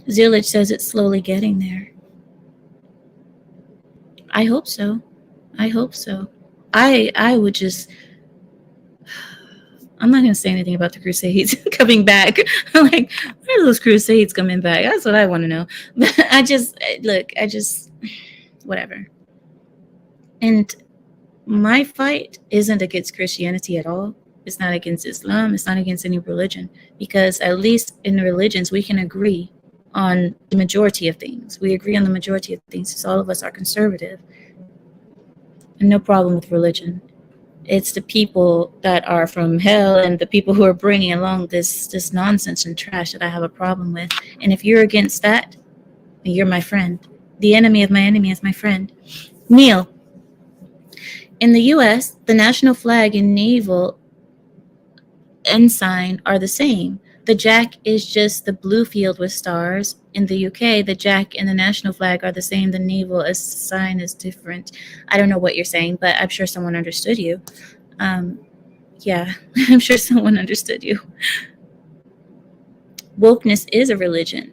Zillage says it's slowly getting there. I hope so. I would just. I'm not going to say anything about the Crusades coming back. Like, where are those Crusades coming back? That's what I want to know. But whatever. And my fight isn't against Christianity at all. It's not against Islam. It's not against any religion. Because at least in religions, we can agree on the majority of things. We agree on the majority of things because all of us are conservative. And no problem with religion. It's the people that are from hell and the people who are bringing along this nonsense and trash that I have a problem with. And if you're against that, then you're my friend. The enemy of my enemy is my friend. Neil, in the U.S., the national flag and naval ensign are the same. The jack is just the blue field with stars. In the UK, the jack and the national flag are the same. The naval sign is different. I don't know what you're saying, but I'm sure someone understood you. Yeah, I'm sure someone understood you. Wokeness is a religion.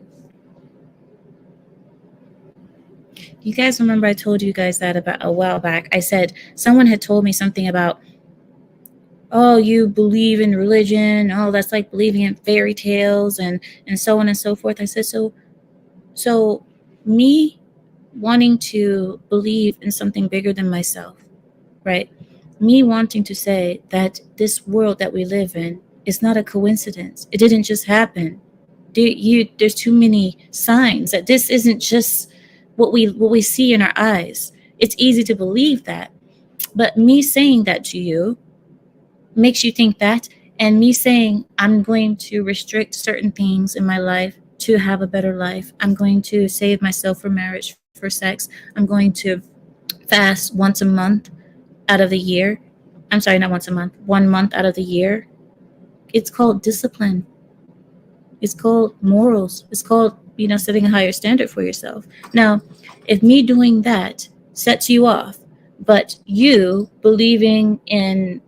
You guys remember I told you guys that about a while back. I said someone had told me something about, oh, you believe in religion. Oh, that's like believing in fairy tales and so on and so forth. I said, so me wanting to believe in something bigger than myself, right? Me wanting to say that this world that we live in is not a coincidence. It didn't just happen. There's too many signs that this isn't just what we see in our eyes. It's easy to believe that. But me saying that to you makes you think that, and me saying I'm going to restrict certain things in my life to have a better life. I'm going to save myself for marriage, for sex. I'm going to fast once a month out of the year. I'm sorry, not once a month, 1 month out of the year. It's called discipline. It's called morals. It's called, setting a higher standard for yourself. Now, if me doing that sets you off, but you believing in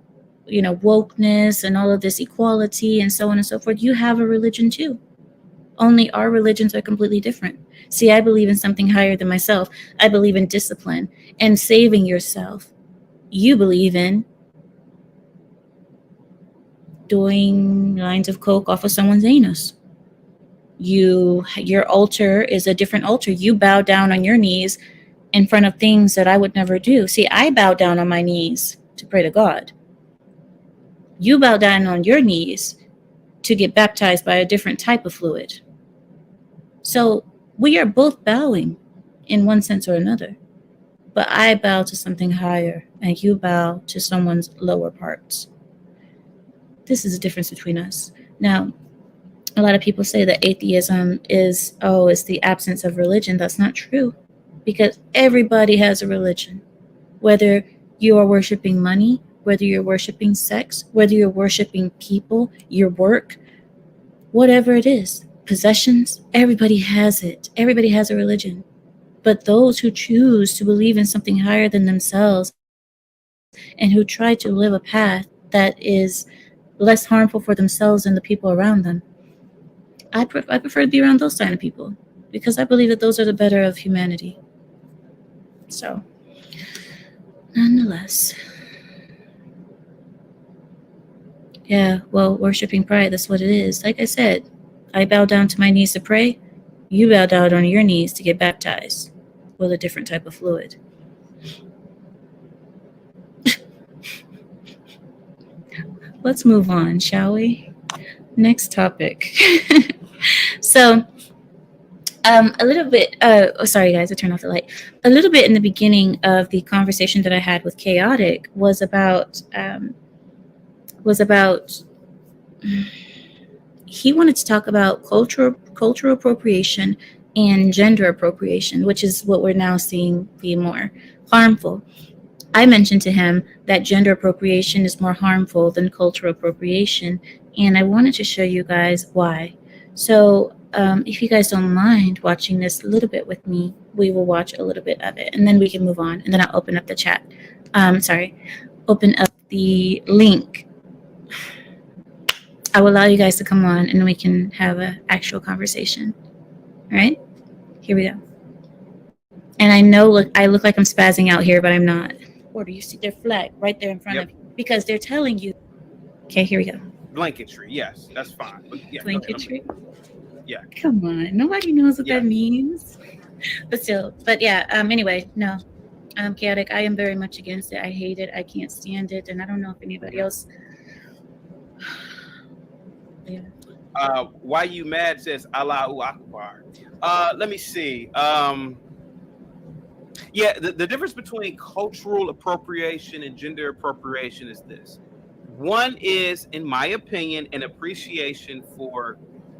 wokeness and all of this equality and so on and so forth, you have a religion too. Only our religions are completely different. See, I believe in something higher than myself. I believe in discipline and saving yourself. You believe in doing lines of coke off of someone's anus. Your altar is a different altar. You bow down on your knees in front of things that I would never do. See, I bow down on my knees to pray to God. You bow down on your knees to get baptized by a different type of fluid. So we are both bowing in one sense or another. But I bow to something higher and you bow to someone's lower parts. This is the difference between us. Now, a lot of people say that atheism is the absence of religion. That's not true, because everybody has a religion. Whether you are worshiping money, whether you're worshiping sex, whether you're worshiping people, your work, whatever it is, possessions, everybody has it. Everybody has a religion. But those who choose to believe in something higher than themselves and who try to live a path that is less harmful for themselves and the people around them, I prefer to be around those kind of people. because I believe that those are the better of humanity. So, nonetheless, yeah, well, worshiping pride, that's what it is. Like I said, I bow down to my knees to pray. You bow down on your knees to get baptized with a different type of fluid. Let's move on, shall we? Next topic. So, a little bit, sorry guys, I turned off the light. A little bit in the beginning of the conversation that I had with Chaotic was about, he wanted to talk about cultural appropriation and gender appropriation, which is what we're now seeing be more harmful. I mentioned to him that gender appropriation is more harmful than cultural appropriation, and I wanted to show you guys why. So if you guys don't mind watching this a little bit with me, we will watch a little bit of it, and then we can move on, and then I'll open up the chat. Open up the link. I will allow you guys to come on, and we can have an actual conversation. All right? Here we go. And I know, I look like I'm spazzing out here, but I'm not. Order, you see their flag right there in front of you because they're telling you. Okay, here we go. Blanketry, yes, that's fine. But yeah, Blanketry? Yeah. Come on, nobody knows what that means. But still, yeah. Anyway, no. Chaotic. I am very much against it. I hate it. I can't stand it, and I don't know if anybody else. Yeah. Why you mad says Allahu Akbar. Let me see. Yeah, the difference between cultural appropriation and gender appropriation is this. One is, in my opinion, an appreciation for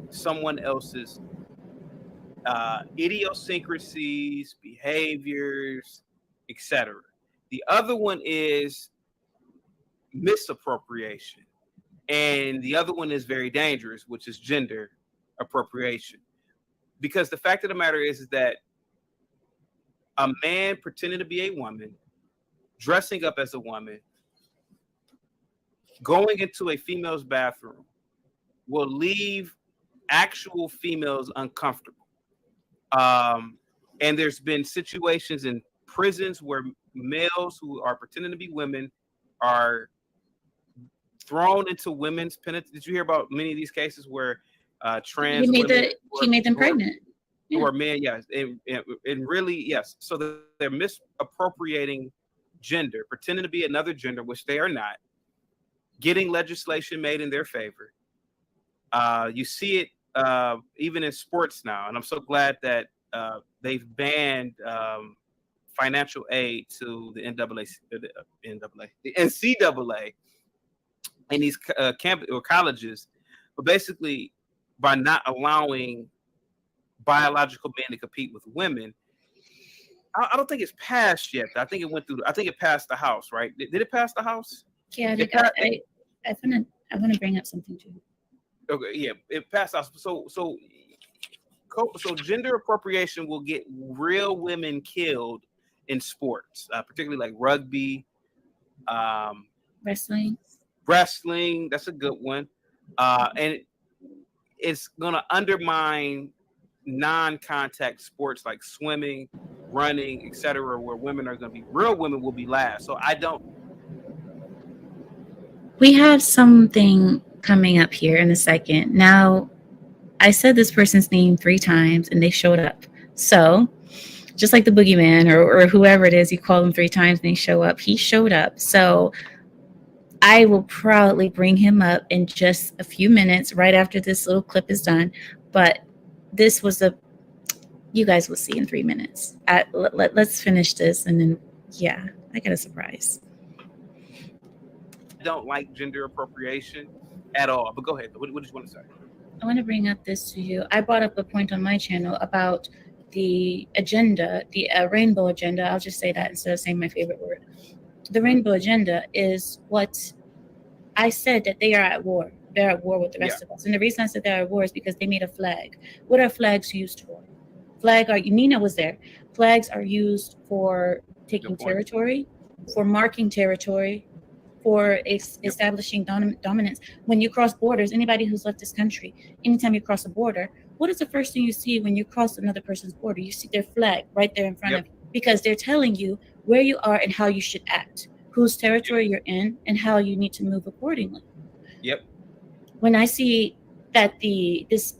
someone else's idiosyncrasies, behaviors, etc. The other one is misappropriation. And the other one is very dangerous, which is gender appropriation. Because the fact of the matter is that a man pretending to be a woman, dressing up as a woman, going into a female's bathroom will leave actual females uncomfortable. And there's been situations in prisons where males who are pretending to be women are thrown into women's penitentiary. Did you hear about many of these cases where trans he made them pregnant? Or men, yes, and really, yes. So they're misappropriating gender, pretending to be another gender, which they are not, getting legislation made in their favor. You see it even in sports now, and I'm so glad that they've banned financial aid to the NCAA in these camp or colleges, but basically by not allowing biological men to compete with women. I don't think it's passed yet. I think it went through. I think it passed the House, right? Did it pass the House? Yeah, I want to bring up something too. Okay, yeah, it passed the House. So gender appropriation will get real women killed in sports, particularly like rugby, wrestling. That's a good one, and it's gonna undermine non-contact sports like swimming, running, etc., where real women will be last. So we have something coming up here in a second. Now, I said this person's name 3 times and they showed up. So just like the boogeyman or whoever it is, you call them 3 times and they show up. He showed up. So I will proudly bring him up in just a few minutes right after this little clip is done. But this was you guys will see in 3 minutes. Let's finish this, and then, yeah, I got a surprise. I don't like gender appropriation at all, but go ahead. What did you want to say? I want to bring up this to you. I brought up a point on my channel about the agenda, the rainbow agenda. I'll just say that instead of saying my favorite word. The rainbow agenda is what I said, that they are at war. They're at war with the rest of us. And the reason I said they're at war is because they made a flag. What are flags used for? Nina was there. Flags are used for taking territory, for marking territory, for establishing dominance. When you cross borders, anybody who's left this country, anytime you cross a border, what is the first thing you see when you cross another person's border? You see their flag right there in front Yep. of you, because they're telling you where you are and how you should act, whose territory you're in, and how you need to move accordingly. Yep. When I see that this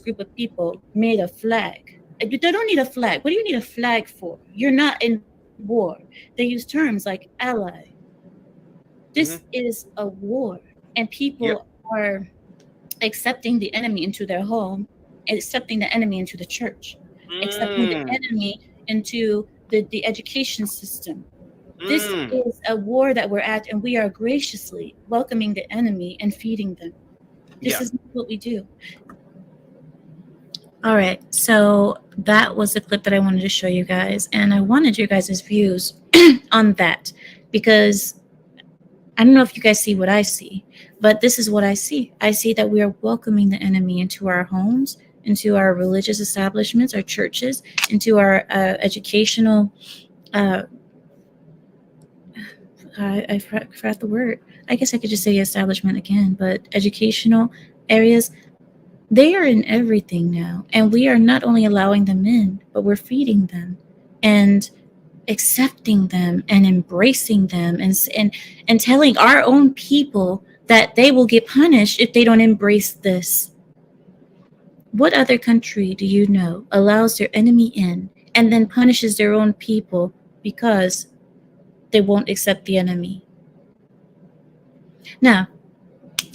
group of people made a flag, they don't need a flag. What do you need a flag for? You're not in war. They use terms like ally. This is a war, and people are accepting the enemy into their home, accepting the enemy into the church, accepting the enemy into the education system. This is a war that we're at, and we are graciously welcoming the enemy and feeding them. This is what we do. All right, so that was the clip that I wanted to show you guys, and I wanted your guys' views on that, because I don't know if you guys see what I see, but this is what I see. I see that we are welcoming the enemy into our homes, into our religious establishments, our churches, into our educational. I forgot the word. I guess I could just say establishment again, but educational areas. They are in everything now, and we are not only allowing them in, but we're feeding them and accepting them and embracing them, and telling our own people that they will get punished if they don't embrace this. What other country do you know allows their enemy in and then punishes their own people because they won't accept the enemy? Now,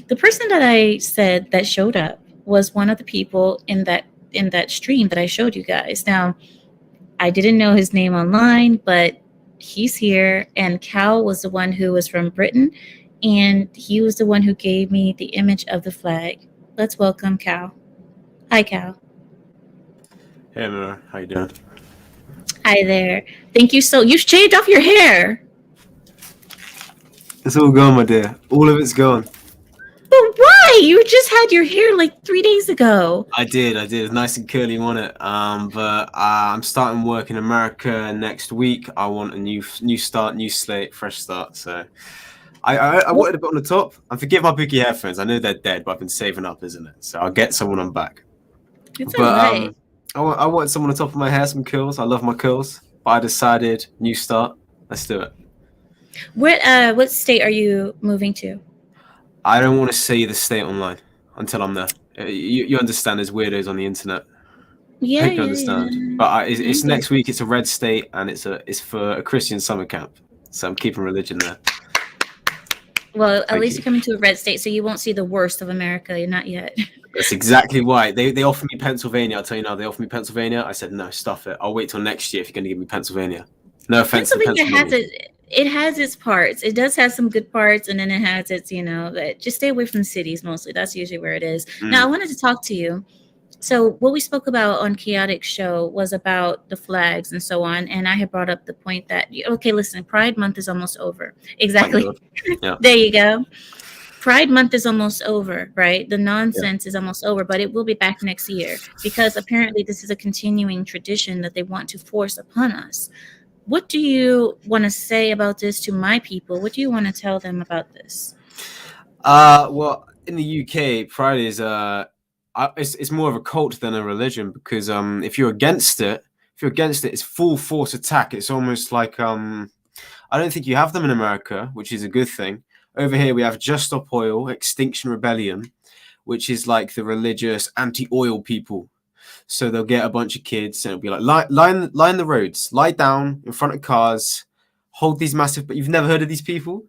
the person that I said that showed up was one of the people in that stream that I showed you guys. Now, I didn't know his name online, but he's here. And Cal was the one who was from Britain, and he was the one who gave me the image of the flag. Let's welcome Cal. Hi, Cal. Hey, Mara. How you doing? Hi there. Thank you. So you've shaved off your hair. It's all gone, my dear. All of it's gone. But why? You just had your hair like 3 days ago. I did. It's nice and curly, wasn't it? But I'm starting work in America next week. I want a new start, new slate, fresh start. So I wanted a bit on the top. And forgive my boogie headphones. I know they're dead, but I've been saving up, isn't it? So I'll get someone on back. It's But all right. I want someone on top of my hair, some curls. I love my curls. But I decided new start. Let's do it. What state are you moving to? I don't want to say the state online until I'm there. You understand? There's weirdos on the internet. Yeah, I hope you yeah, understand. yeah. But it's Okay. next week. It's a red state, and it's for a Christian summer camp. So I'm keeping religion there. Well, at Thank least you. you're coming to a red state, so you won't see the worst of America. You're not yet. That's exactly why they offered me Pennsylvania. I'll tell you now. They offered me Pennsylvania. I said no, stuff it. I'll wait till next year if you're going to give me Pennsylvania. No offense to Pennsylvania Pennsylvania. it has its parts. It does have some good parts, and then it has its, that just stay away from the cities mostly. That's usually where it is. Now, I wanted to talk to you. So what we spoke about on Chaotic Show was about the flags and so on, and I had brought up the point that, okay, listen, Pride Month is almost over. Exactly. Yeah. There you go. Pride Month is almost over, right? The nonsense is almost over, but it will be back next year, because apparently this is a continuing tradition that they want to force upon us. What do you want to say about this to my people? What do you want to tell them about this? Well, in the UK, Pride is it's more of a cult than a religion, because if you're against it, it's full force attack. It's almost like I don't think you have them in America, which is a good thing. Over here we have Just Stop Oil, Extinction Rebellion, which is like the religious anti-oil people. So they'll get a bunch of kids and it'll be like, line the roads, lie down in front of cars, hold these massive. But you've never heard of these people?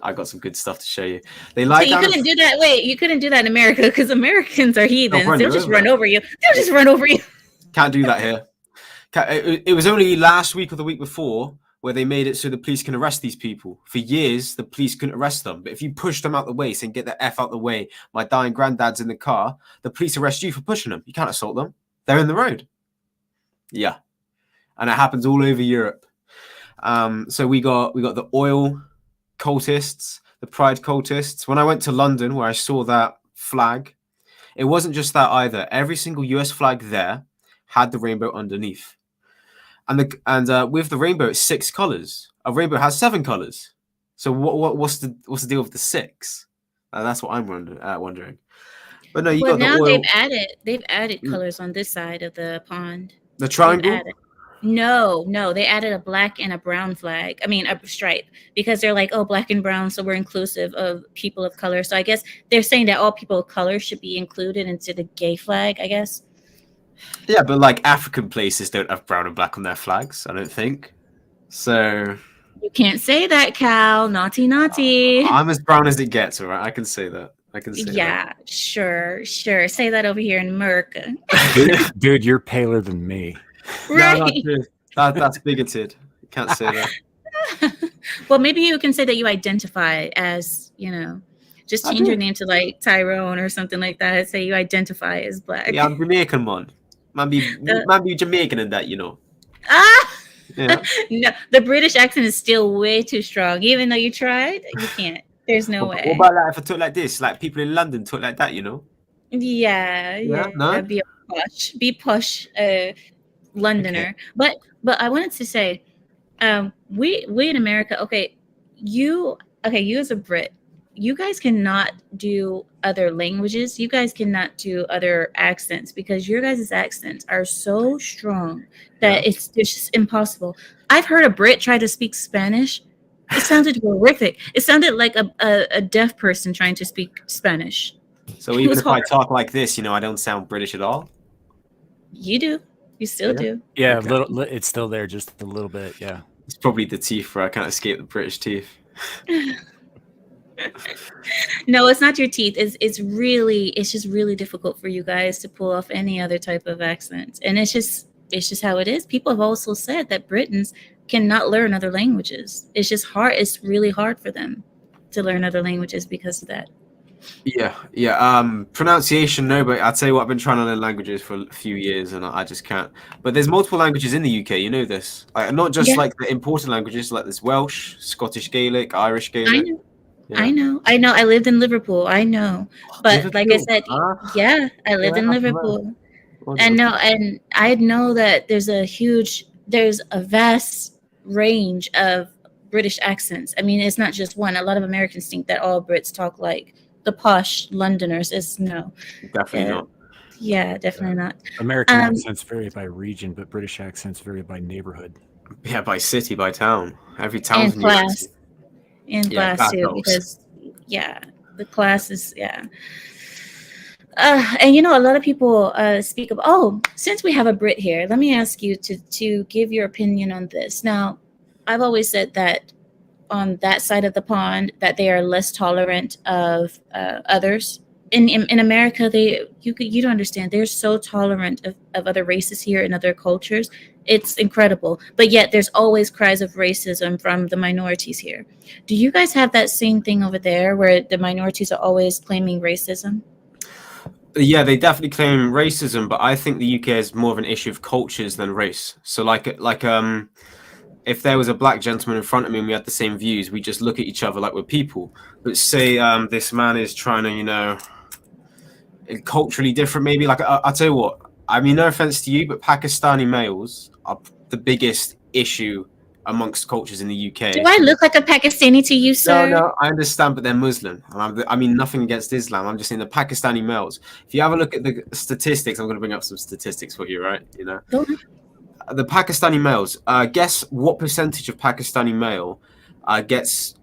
I got some good stuff to show you. They lie So you down. couldn't do that. Wait, you couldn't do that in America because Americans are heathens. run They'll you just over. run over you. They'll just run over you. Can't do that here. It was only last week or the week before where they made it so the police can arrest these people. For years, the police couldn't arrest them. But if you push them out the way, saying, get the F out the way, my dying granddad's in the car, the police arrest you for pushing them. You can't assault them. They're in the road. Yeah. And it happens all over Europe. So we got the oil cultists, the pride cultists. When I went to London, where I saw that flag, it wasn't just that either. Every single US flag there had the rainbow underneath. And with the rainbow, it's 6 colors. A rainbow has 7 colors. So what's the deal with the 6? That's what I'm wondering. But no, you Well, got the now oil, they've added Mm. colors on this side of the pond. the They've triangle. added. No, they added a black and a brown flag. I mean, a stripe, because they're like, oh, black and brown, so we're inclusive of people of color. So I guess they're saying that all people of color should be included into the gay flag, I guess. Yeah, but like African places don't have brown and black on their flags, I don't think. So You can't say that, Cal. Naughty, naughty. I'm as brown as it gets, all right? I can say that. I can say Yeah, sure. Say that over here in America. Dude, you're paler than me. that. Right. No, not true. That's bigoted. You can't say that. Well, maybe you can say that you identify as, just I change your do. name to like Tyrone or something like that. Say you identify as black. Yeah, I'm Jamaican, man. Man be Jamaican in that, Ah! Yeah. No, the British accent is still way too strong. Even though you tried, you can't. There's no What way. about like if I talk like this? Like people in London talk like that, Yeah. No? Be a posh, Londoner. But I wanted to say, we in America. Okay, you as a Brit, you guys cannot do other languages. You guys cannot do other accents because your guys' accents are so strong that it's just impossible. I've heard a Brit try to speak Spanish. It sounded horrific. It sounded like a deaf person trying to speak Spanish. So It even was if I talk like this, I don't sound British at all. You do. You still do. Yeah, Okay. it's still there, just a little bit. Yeah. It's probably the teeth where I can't escape the British teeth. No, it's not your teeth. It's just really difficult for you guys to pull off any other type of accent. And it's just how it is. People have also said that Britons cannot learn other languages. It's just hard. It's really hard for them to learn other languages because of that. Yeah. Pronunciation, no, but I'll tell you what, I've been trying to learn languages for a few years and I just can't. But there's multiple languages in the UK, you know this. Like, not just like the important languages, like there's Welsh, Scottish Gaelic, Irish Gaelic. I know. I lived in Liverpool. I know. But like I said, I lived in Liverpool. And I know that there's a vast range of British accents. I mean, it's not just one. A lot of Americans think that all Brits talk like the posh Londoners. Definitely not. Yeah, definitely not. American accents vary by region, but British accents vary by neighborhood. Yeah, by city, by town. Every town And class. And class too, helps. because the class is and a lot of people speak of, since we have a Brit here, let me ask you to give your opinion on this. Now, I've always said that on that side of the pond that they are less tolerant of others. In America, you don't understand. They're so tolerant of other races here and other cultures. It's incredible. But yet there's always cries of racism from the minorities here. Do you guys have that same thing over there where the minorities are always claiming racism? Yeah, they definitely claim racism, but I think the UK is more of an issue of cultures than race. So if there was a black gentleman in front of me and we had the same views, we just look at each other like we're people. But say this man is trying to, culturally different, maybe. Like, I'll tell you what, I mean, no offense to you, but Pakistani males are the biggest issue amongst cultures in the UK. Do I look like a Pakistani to you, sir? No, I understand, but they're Muslim. And I mean, nothing against Islam. I'm just saying the Pakistani males. If you have a look at the statistics, I'm going to bring up some statistics for you, right? The Pakistani males, guess what percentage of Pakistani male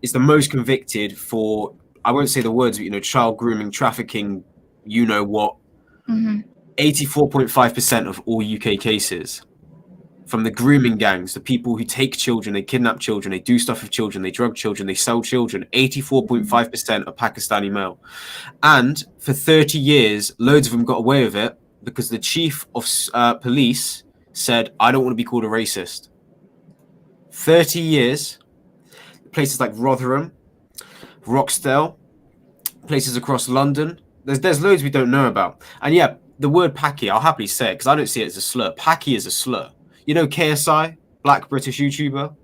is the most convicted for, I won't say the words, but child grooming, trafficking, you know what? 84.5% of all UK cases from the grooming gangs, the people who take children, they kidnap children, they do stuff with children, they drug children, they sell children. 84.5% are Pakistani male. And for 30 years, loads of them got away with it because the chief of police said, I don't want to be called a racist. 30 years, places like Rotherham, Rochdale, places across London. There's loads we don't know about. And yeah, the word Paki, I'll happily say it because I don't see it as a slur. Paki is a slur. KSI, black British YouTuber,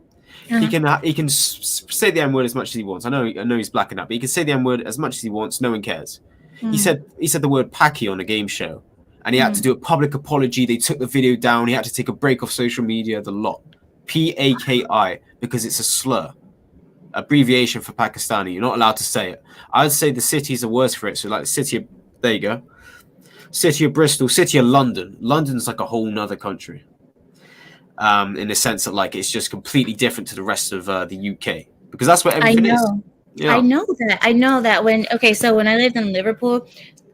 he can say the N-word as much as he wants. I know he's black and that, but he can say the N-word as much as he wants. No one cares. He said the word Paki on a game show, and he had to do a public apology. They took the video down. He had to take a break off social media. The lot, Paki, because it's a slur, abbreviation for Pakistani. You're not allowed to say it. I'd say the cities are worse for it. So like the city of There you go. City of Bristol, City of London. London's like a whole nother country. In the sense that like it's just completely different to the rest of the UK because that's where everything is. Yeah. I know that so when I lived in Liverpool,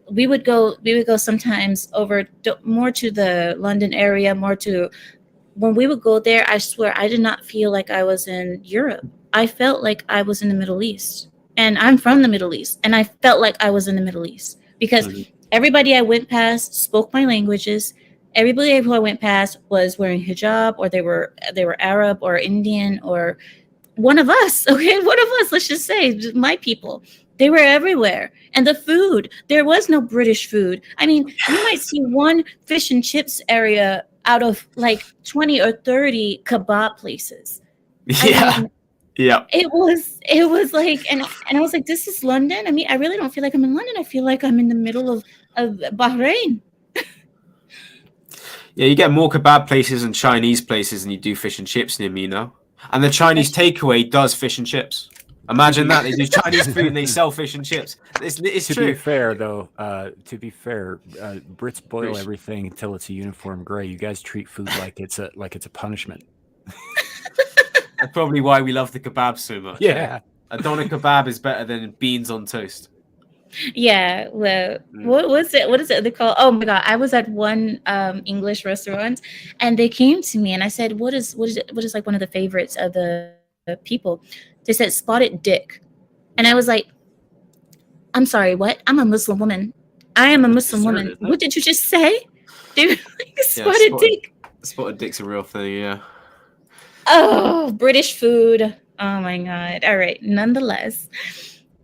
we would go sometimes over more to the London area, when we would go there, I swear I did not feel like I was in Europe. I felt like I was in the Middle East. And I'm from the Middle East, and I felt like I was in the Middle East because everybody I went past spoke my languages. Everybody who I went past was wearing hijab, or they were Arab or Indian or one of us. Okay, one of us. Let's just say my people. They were everywhere, and the food. There was no British food. I mean, you might see one fish and chips area out of like 20 or 30 kebab places. Yeah. I mean, yeah. It was like, and I was like, this is London. I mean, I really don't feel like I'm in London. I feel like I'm in the middle of Bahrain. Yeah, you get more kebab places and Chinese places than you do fish and chips near me now. And the Chinese takeaway does fish and chips. Imagine that. They do Chinese food and they sell fish and chips. It's To true. be fair, though, Brits boil everything until it's a uniform gray. You guys treat food like it's a punishment. That's probably why we love the kebab so much. Yeah. A doner kebab is better than beans on toast. Yeah, well, what is it they call? Oh my God, I was at one English restaurant, and they came to me, and I said, what is like one of the favorites of the people? They said spotted dick, and I was like, I'm sorry, what? I'm a Muslim woman. I am a Muslim woman. What did you just say? They were like, spotted dick. Spotted dick's a real thing, yeah. Oh, British food. Oh my God. All right. Nonetheless,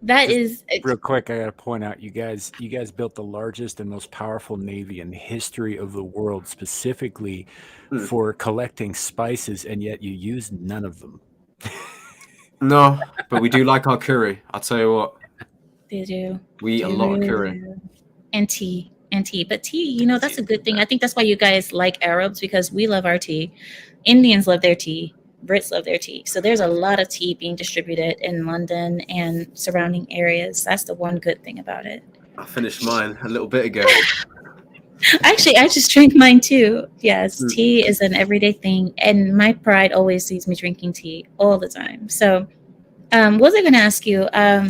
that is real quick. I got to point out, you guys built the largest and most powerful navy in the history of the world, specifically for collecting spices, and yet you used none of them. No, but we do like our curry. I'll tell you what. They do. We eat a lot of curry. And tea. But tea, that's a good thing. I think that's why you guys like Arabs, because we love our tea. Indians love their tea. Brits love their tea. So there's a lot of tea being distributed in London and surrounding areas. That's the one good thing about it. I finished mine a little bit ago. Actually, I just drank mine too. Yes, tea is an everyday thing. And my pride always sees me drinking tea all the time. So what was I going to ask you? I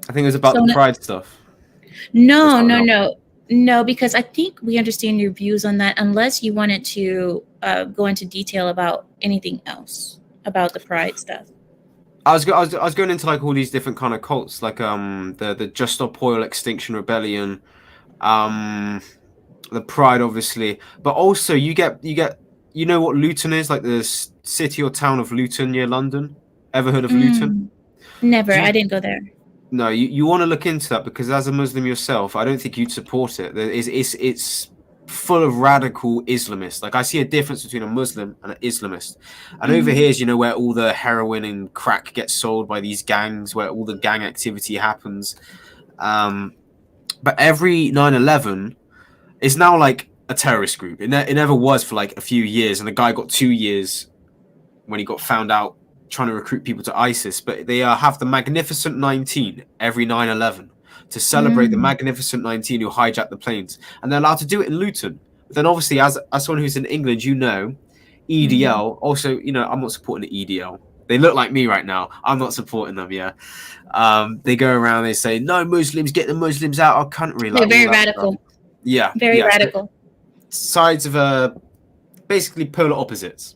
think it was about the pride stuff. No, because I think we understand your views on that, unless you wanted to go into detail about anything else about the pride stuff. I was going into like all these different kind of cults, like the Just Stop Oil Extinction Rebellion, the pride, obviously, but also you get what Luton is, like the city or town of Luton near London. Ever heard of Luton? Never. I didn't go there. No, you want to look into that, because as a Muslim yourself, I don't think you'd support it. It's full of radical Islamists. Like, I see a difference between a Muslim and an Islamist. And over here is, where all the heroin and crack gets sold by these gangs, where all the gang activity happens. But every 9/11 is now like a terrorist group. It never was for like a few years, and the guy got 2 years when he got found out trying to recruit people to ISIS. But they have the Magnificent 19 every 9/11 to celebrate the Magnificent 19 who hijacked the planes, and they're allowed to do it in Luton. But then obviously, as someone who's in England, EDL also, I'm not supporting the EDL. They look like me right now. I'm not supporting them. Yeah, they go around, they say no Muslims, get the Muslims out of our country. They're very radical. Yeah, very radical. Sides of basically polar opposites.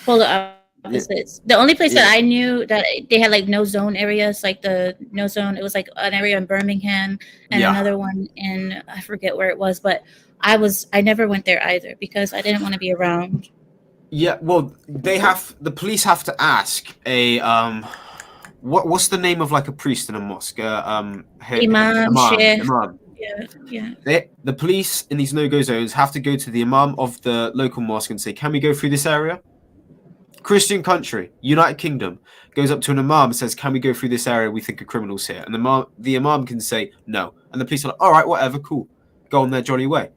Polar opposites. The only place that I knew that they had like no zone areas, like the no zone, it was like an area in Birmingham and another one in, I forget where it was, but I never went there either because I didn't want to be around. Yeah, well, the police have to ask a what's the name of like a priest in a mosque? Imam. Yeah. The police in these no-go zones have to go to the imam of the local mosque and say, "Can we go through this area?" Christian country, United Kingdom, goes up to an imam and says, "Can we go through this area? We think of criminals here." And the imam can say no, and the police are like, "All right, whatever, cool, go on their jolly way."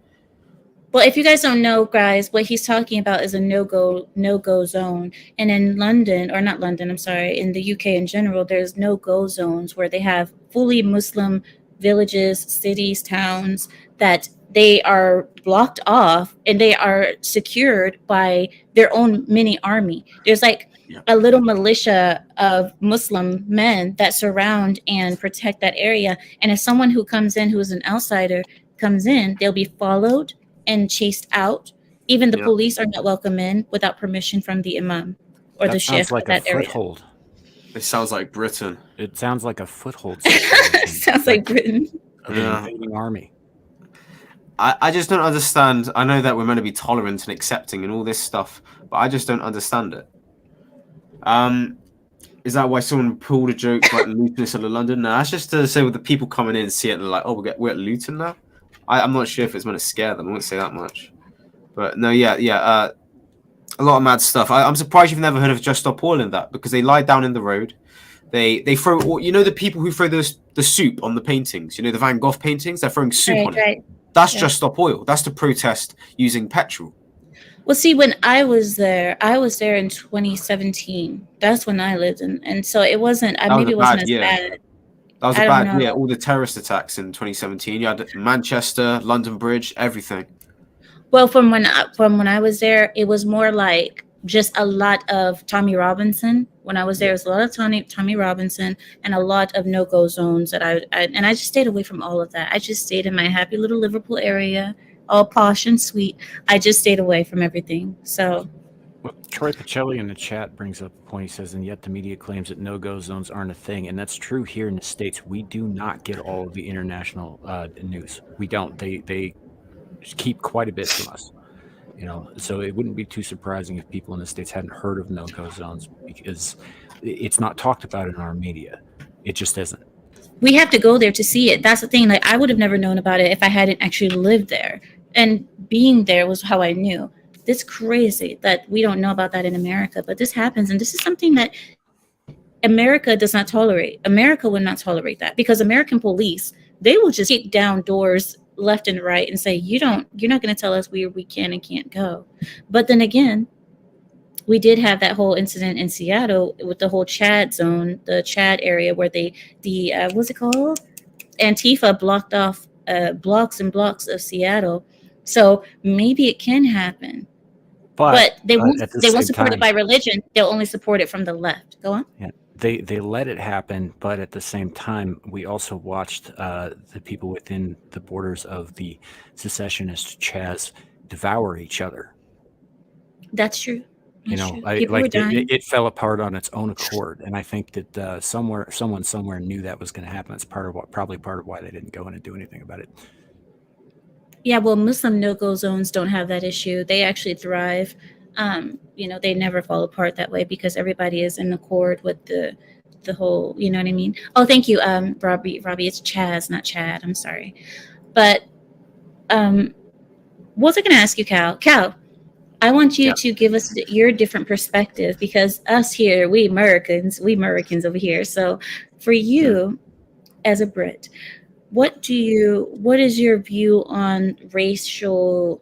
Well, if you guys don't know, guys, what he's talking about is a no-go zone. And in London, or not London, I'm sorry, in the UK in general, there's no-go zones where they have fully Muslim villages, cities, towns that they are blocked off and they are secured by their own mini army. There's like a little militia of Muslim men that surround and protect that area. And if someone who comes in, who's an outsider, comes in, they'll be followed and chased out. Even the police are not welcome in without permission from the imam or the That sheikh sounds like of a that area. foothold. It sounds like Britain. It sounds like a foothold situation. Sounds like Britain. Of an invading army. I just don't understand. I know that we're meant to be tolerant and accepting and all this stuff, but I just don't understand it. Is that why someone pulled a joke like Luton instead of London? No, that's just to say with the people coming in and see it and like, oh, we're at Luton now. I'm not sure if it's meant to scare them. I won't say that much. But no, a lot of mad stuff. I'm surprised you've never heard of Just Stop Oil in that, because they lie down in the road. They throw, you know, the people who throw the soup on the paintings, you know, the Van Gogh paintings, they're throwing soup on it. That's Just Stop Oil. That's to protest using petrol. Well, see, when I was there in 2017. That's when I lived in, and so it wasn't. Maybe it wasn't as bad. That was a bad year. All the terrorist attacks in 2017. You had Manchester, London Bridge, everything. Well, from when I was there, it was more like just a lot of Tommy Robinson. When I was there, it was a lot of Tommy Robinson and a lot of no-go zones that I just stayed away from all of that. I just stayed in my happy little Liverpool area, all posh and sweet. I just stayed away from everything. So. Well, Troy Pacelli in the chat brings up a point. He says, and yet the media claims that no-go zones aren't a thing. And that's true here in the States. We do not get all of the international news. We don't. They keep quite a bit from us. You know, so it wouldn't be too surprising if people in the States hadn't heard of no-go zones, because it's not talked about in our media. It just isn't. We have to go there to see it. That's the thing. Like, I would have never known about it if I hadn't actually lived there. And being there was how I knew. It's crazy that we don't know about that in America, but this happens. And this is something that America does not tolerate. America would not tolerate that, because American police, they will just kick down doors left and right and say, you're not going to tell us where we can and can't go. But then again, we did have that whole incident in Seattle with the whole Chad zone, the Chad area, where what's it called? Antifa blocked off blocks and blocks of Seattle. So maybe it can happen. But they won't support it by religion. They'll only support it from the left. Go on. Yeah. They let it happen, but at the same time, we also watched the people within the borders of the secessionist Chaz devour each other. That's true. It fell apart on its own accord, and I think that someone somewhere knew that was going to happen. It's probably part of why they didn't go in and do anything about it. Yeah, well, Muslim no-go zones don't have that issue. They actually thrive. They never fall apart that way because everybody is in accord with the whole, you know what I mean? Oh, thank you, Robbie, it's Chaz, not Chad. I'm sorry. But what was I going to ask you, Cal? Cal, I want you to give us your different perspective, because us here, we Americans over here. So for you as a Brit, what is your view on racial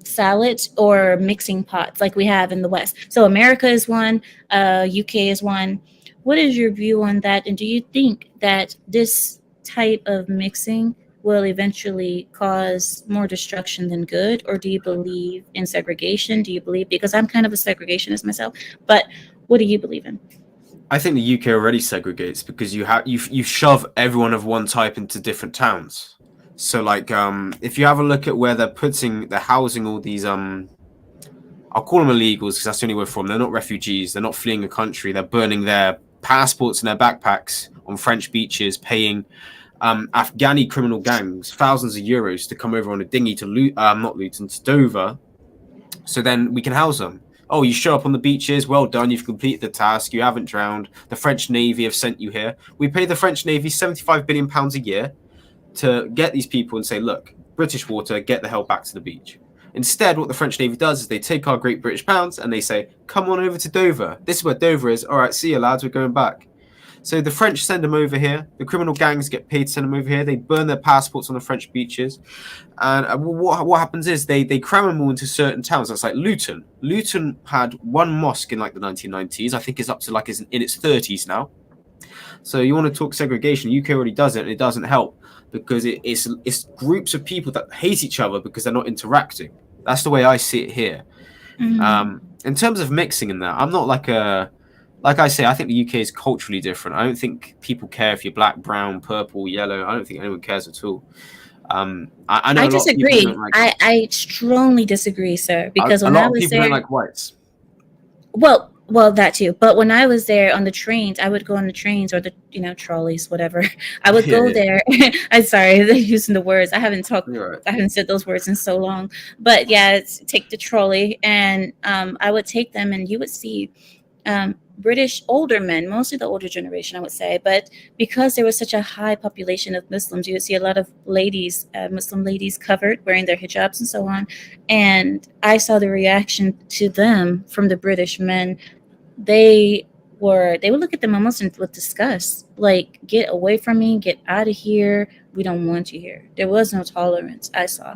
salads or mixing pots like we have in the West? So America is one, UK is one. What is your view on that? And do you think that this type of mixing will eventually cause more destruction than good? Or do you believe in segregation? Because I'm kind of a segregationist myself, but what do you believe in? I think the UK already segregates because you shove everyone of one type into different towns. So like if you have a look at where they're housing all these I'll call them illegals because that's the only word for them. They're not refugees. They're not fleeing a country. They're burning their passports and their backpacks on French beaches, paying Afghani criminal gangs thousands of euros to come over on a dinghy to to Dover, so then we can house them. Oh, you show up on the beaches. Well done. You've completed the task. You haven't drowned. The French Navy have sent you here. We pay the French Navy £75 billion a year to get these people and say, look, British water, get the hell back to the beach. Instead, what the French Navy does is they take our great British pounds and they say, come on over to Dover. This is where Dover is. All right, see you, lads. We're going back. So the French send them over here. The criminal gangs get paid to send them over here. They burn their passports on the French beaches. And what happens is they cram them all into certain towns. That's like Luton. Luton had one mosque in like the 1990s. I think it's up to in its 30s now. So you want to talk segregation? UK already does it, and it doesn't help because it's groups of people that hate each other because they're not interacting. That's the way I see it here. In terms of mixing in that, I'm not like I say, I think the UK is culturally different. I don't think people care if you're black, brown, purple, yellow. I don't think anyone cares at all. I know I a lot of people disagree. don't like. I strongly disagree, sir. Because A when lot I of was people there, don't like whites. well, that too. But when I was there on the trains, I would go on the trains or the trolleys, whatever. I would go Yeah. there. I'm sorry, they're using the words. I haven't You're right. I haven't said those words in so long. But yeah, it's take the trolley, and I would take them, and you would see British older men, mostly the older generation, I would say. But because there was such a high population of Muslims, you would see a lot of ladies, Muslim ladies, covered, wearing their hijabs and so on. And I saw the reaction to them from the British men. They would look at them almost with disgust, like, get away from me, get out of here, we don't want you here. There was no tolerance, I saw.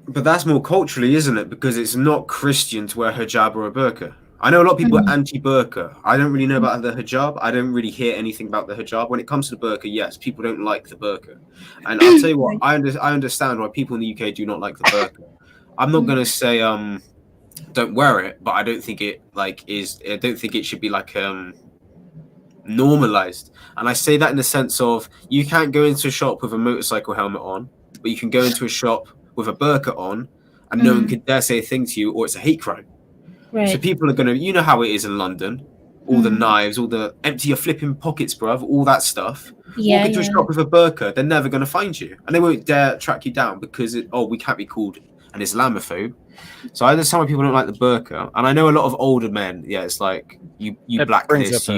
But that's more culturally, isn't it? Because it's not Christian to wear hijab or a burqa. I know a lot of people are anti-burqa. I don't really know about the hijab. I don't really hear anything about the hijab. When it comes to the burqa, yes, people don't like the burqa. And I'll tell you what, I understand why people in the UK do not like the burqa. I'm not going to say don't wear it, but I don't think it I don't think it should be like normalized. And I say that in the sense of you can't go into a shop with a motorcycle helmet on, but you can go into a shop with a burqa on, and no one could dare say a thing to you, or it's a hate crime. Right. So people are going to, you know how it is in London, all the knives, all the empty your flipping pockets, bruv, all that stuff. Yeah, Walk into a shop with a burqa, they're never going to find you. And they won't dare track you down because, we can't be called an Islamophobe. So I understand why people don't like the burqa. And I know a lot of older men, it's like, you black this,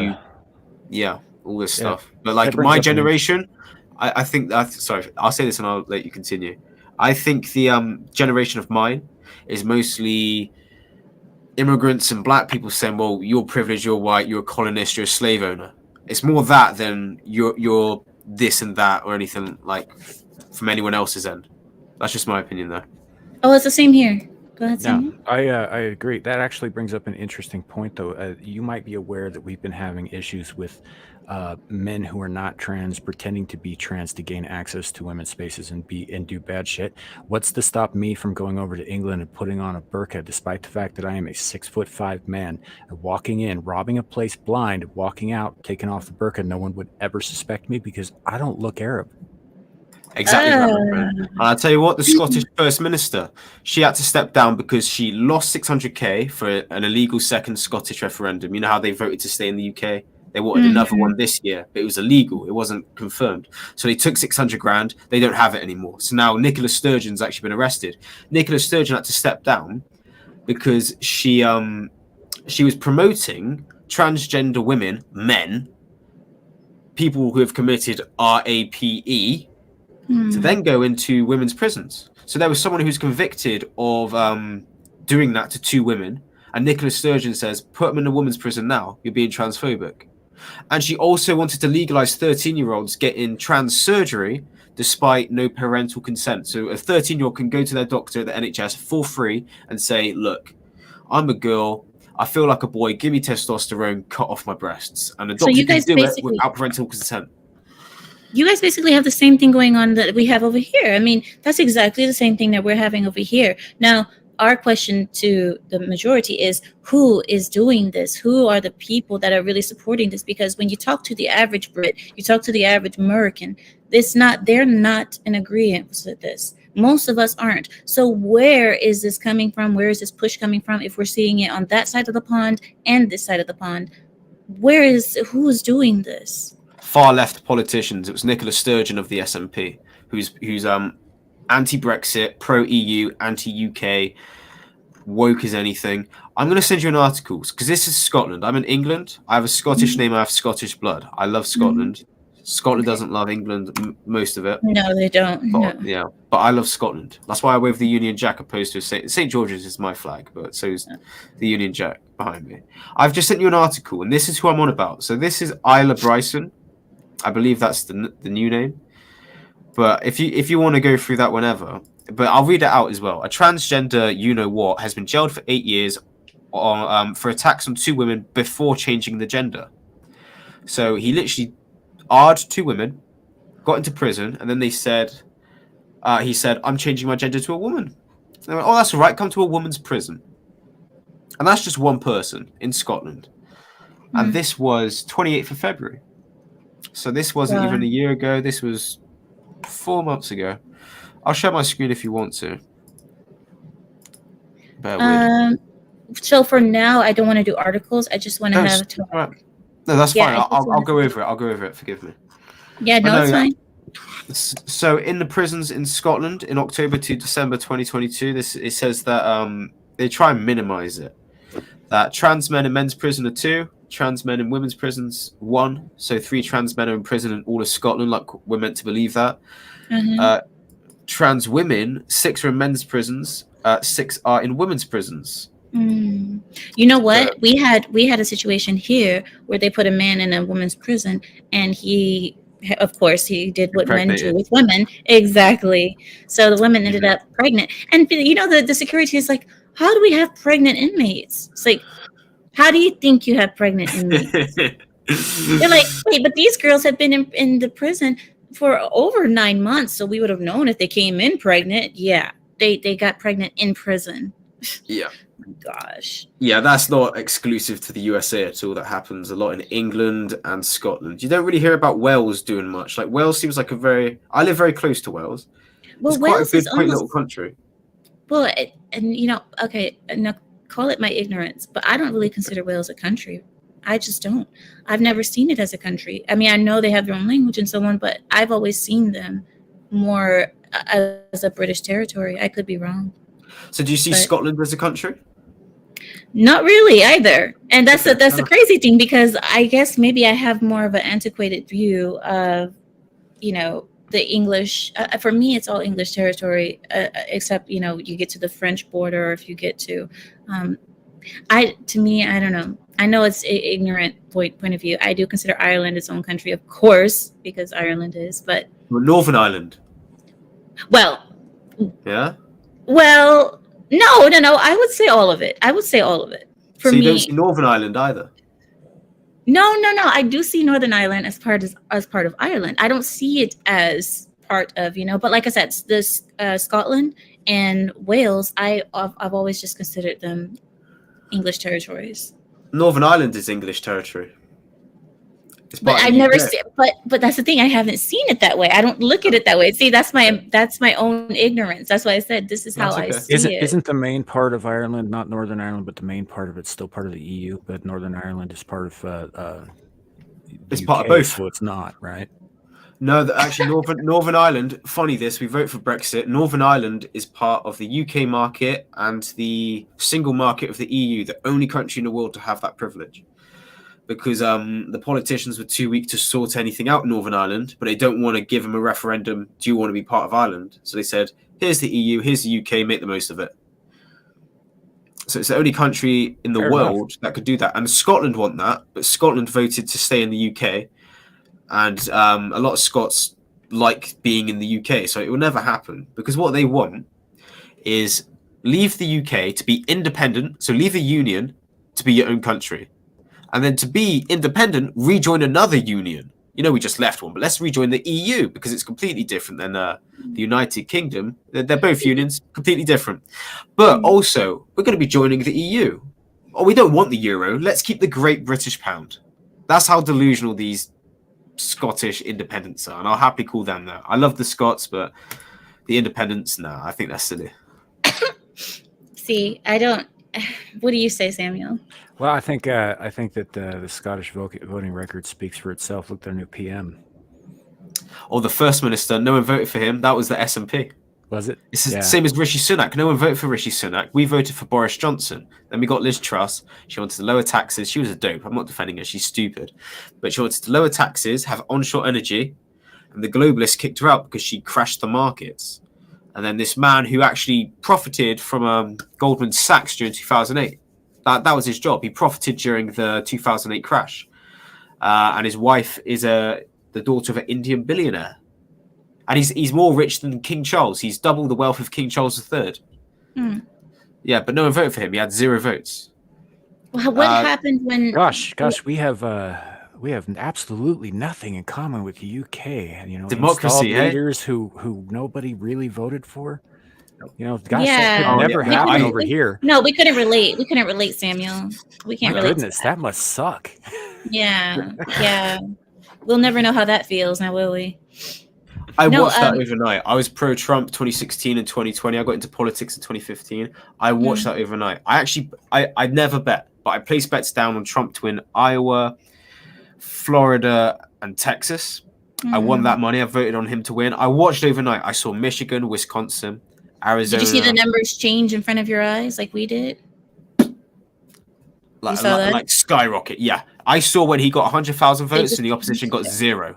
all this stuff. But like my generation, I think that, sorry, I'll say this and I'll let you continue. I think the generation of mine is mostly immigrants and black people saying, well, you're privileged, you're white, you're a colonist, you're a slave owner. It's more that than you're this and that or anything like from anyone else's end. That's just my opinion, though. Oh, it's the same here. Go ahead, Sam. I agree. That actually brings up an interesting point, though. You might be aware that we've been having issues with men who are not trans pretending to be trans to gain access to women's spaces and do bad shit. What's to stop me from going over to England and putting on a burqa, despite the fact that I am a 6'5" man, walking in, robbing a place blind, walking out, taking off the burqa? No one would ever suspect me because I don't look Arab. Exactly that, my friend. And I'll tell you what, the Scottish First Minister, she had to step down because she lost 600k for an illegal second Scottish referendum. You know how they voted to stay in the UK? They wanted another one this year, but it was illegal. It wasn't confirmed. So they took 600 grand. They don't have it anymore. So now Nicola Sturgeon's actually been arrested. Nicola Sturgeon had to step down because she was promoting transgender women, men, people who have committed RAPE, to then go into women's prisons. So there was someone who was convicted of doing that to 2 women, and Nicola Sturgeon says, put them in a women's prison now, you're being transphobic. And she also wanted to legalize 13-year-olds getting trans surgery despite no parental consent. So a 13-year-old can go to their doctor at the NHS for free and say, look, I'm a girl, I feel like a boy, give me testosterone, cut off my breasts. And the doctor can do it without parental consent. You guys basically have the same thing going on that we have over here. I mean, that's exactly the same thing that we're having over here. Now, our question to the majority is, who is doing this? Who are the people that are really supporting this? Because when you talk to the average Brit, you talk to the average American, they're not in agreement with this. Most of us aren't. So where is this coming from? Where is this push coming from? If we're seeing it on that side of the pond and this side of the pond, who is doing this? Far left politicians. It was Nicola Sturgeon of the SNP, who's anti-Brexit, pro-EU, anti-UK, woke as anything. I'm going to send you an article because this is Scotland. I'm in England. I have a Scottish name. I have Scottish blood. I love Scotland. Scotland doesn't love England, most of it. No, they don't. But, no. Yeah, but I love Scotland. That's why I wave the Union Jack opposed to St. George's is my flag, but so is the Union Jack behind me. I've just sent you an article, and this is who I'm on about. So this is Isla Bryson. I believe that's the new name. But if you want to go through that whenever, but I'll read it out as well. A transgender you-know-what has been jailed for 8 years for attacks on 2 women before changing the gender. So he literally ard 2 women, got into prison, and then they said, he said, I'm changing my gender to a woman. And they went, oh, that's all right. Come to a woman's prison. And that's just one person in Scotland. And this was 28th of February. So this wasn't even a year ago. This was 4 months ago. I'll share my screen if you want to. Bear with. So for now, I don't want to do articles. I just want to have a talk. Right. No, that's Yeah, fine. I just I'll wanna- go over it. I'll go over it. Forgive me. Yeah, But no, it's yeah. fine. So in the prisons in Scotland in October to December 2022, it says that they try and minimize it. That trans men in men's prison are 2, trans men in women's prisons 1. So 3 trans men are in prison in all of Scotland, like we're meant to believe that. Trans women, 6 are in men's prisons, 6 are in women's prisons. You know what? We had a situation here where they put a man in a woman's prison, and he, of course, he did what men do with women. Exactly. So the women ended up pregnant, and you know the security is like, how do we have pregnant inmates? It's like, how do you think you have pregnant inmates? They're like, wait, but these girls have been in the prison for over 9 months, so we would have known if they came in pregnant. Yeah, they got pregnant in prison. Yeah. Gosh. Yeah, that's not exclusive to the USA at all. That happens a lot in England and Scotland. You don't really hear about Wales doing much. Like Wales seems like I live very close to Wales. Well, it's Wales quite a is big, quaint almost, little country. well, and you know, okay, now call it my ignorance, but I don't really consider Wales a country. I just don't. I've never seen it as a country. I mean, I know they have their own language and so on, but I've always seen them more as a British territory. I could be wrong. So do you see Scotland as a country? Not really either. And that's the crazy thing, because I guess maybe I have more of an antiquated view of, you know, the English. For me, it's all English territory, except, you know, you get to the French border, or if you get to, to me, I don't know. I know it's an ignorant point of view. I do consider Ireland its own country, of course, because Ireland is, but Northern Ireland. Well, yeah. Well, no. I would say all of it. For so you me, don't see Northern Ireland either. No. I do see Northern Ireland as part of Ireland. I don't see it as part of, you know. But like I said, this Scotland and Wales, I've always just considered them English territories. Northern Ireland is English territory. But I've never seen. But that's the thing. I haven't seen it that way. I don't look at it that way. See, that's my own ignorance. That's why I said this is how I see it. Isn't the main part of Ireland not Northern Ireland, but the main part of it's still part of the EU? But Northern Ireland is part of. It's UK, part of both. So it's not, right? No, actually, Northern Ireland. Funny this, we vote for Brexit. Northern Ireland is part of the UK market and the single market of the EU, the only country in the world to have that privilege. Because the politicians were too weak to sort anything out in Northern Ireland, but they don't want to give them a referendum. Do you want to be part of Ireland? So they said, here's the EU, here's the UK, make the most of it. So it's the only country in the world that could do that. And Scotland want that, but Scotland voted to stay in the UK. And a lot of Scots like being in the UK, so it will never happen. Because what they want is leave the UK to be independent, so leave the union to be your own country. And then to be independent, rejoin another union. You know, we just left one, but let's rejoin the EU because it's completely different than the United Kingdom. They're both unions, completely different. But also, we're going to be joining the EU. Oh, we don't want the euro. Let's keep the Great British Pound. That's how delusional these Scottish independents are. And I'll happily call them that. I love the Scots, but the independents, no, I think that's silly. See, I don't. What do you say, Samuel? Well, I think that the Scottish voting record speaks for itself. Look, their new PM. Or the First Minister, no one voted for him. That was the SNP. Was it? It's the same as Rishi Sunak. No one voted for Rishi Sunak. We voted for Boris Johnson. Then we got Liz Truss. She wanted to lower taxes. She was a dope. I'm not defending her. She's stupid. But she wanted to lower taxes, have onshore energy. And the globalists kicked her out because she crashed the markets. And then this man who actually profited from Goldman Sachs during 2008. That was his job. He profited during the 2008 crash. And his wife is the daughter of an Indian billionaire. And he's more rich than King Charles. He's double the wealth of King Charles III. Yeah, but no one voted for him. He had 0 votes. Well, what happened when? Gosh, we have We have absolutely nothing in common with the UK. You know, Democracy, installed eh? leaders who nobody really voted for. You know, gosh, that Yeah. could Oh, never yeah, happen I- over here. No, we couldn't relate. We couldn't relate, Samuel. We My can't relate. goodness, that must suck. Yeah. Yeah. We'll never know how that feels now, will we? I No, watched that overnight. I was pro-Trump 2016 and 2020. I got into politics in 2015. I watched that overnight. I never bet, but I placed bets down on Trump to win Iowa, Florida, and Texas. I won that money. I voted on him to win. I watched overnight. I saw Michigan, Wisconsin, Arizona. Did you see the numbers change in front of your eyes like we did? Like, saw that? like skyrocket. Yeah, I saw when he got 100,000 votes just- and the opposition got 0.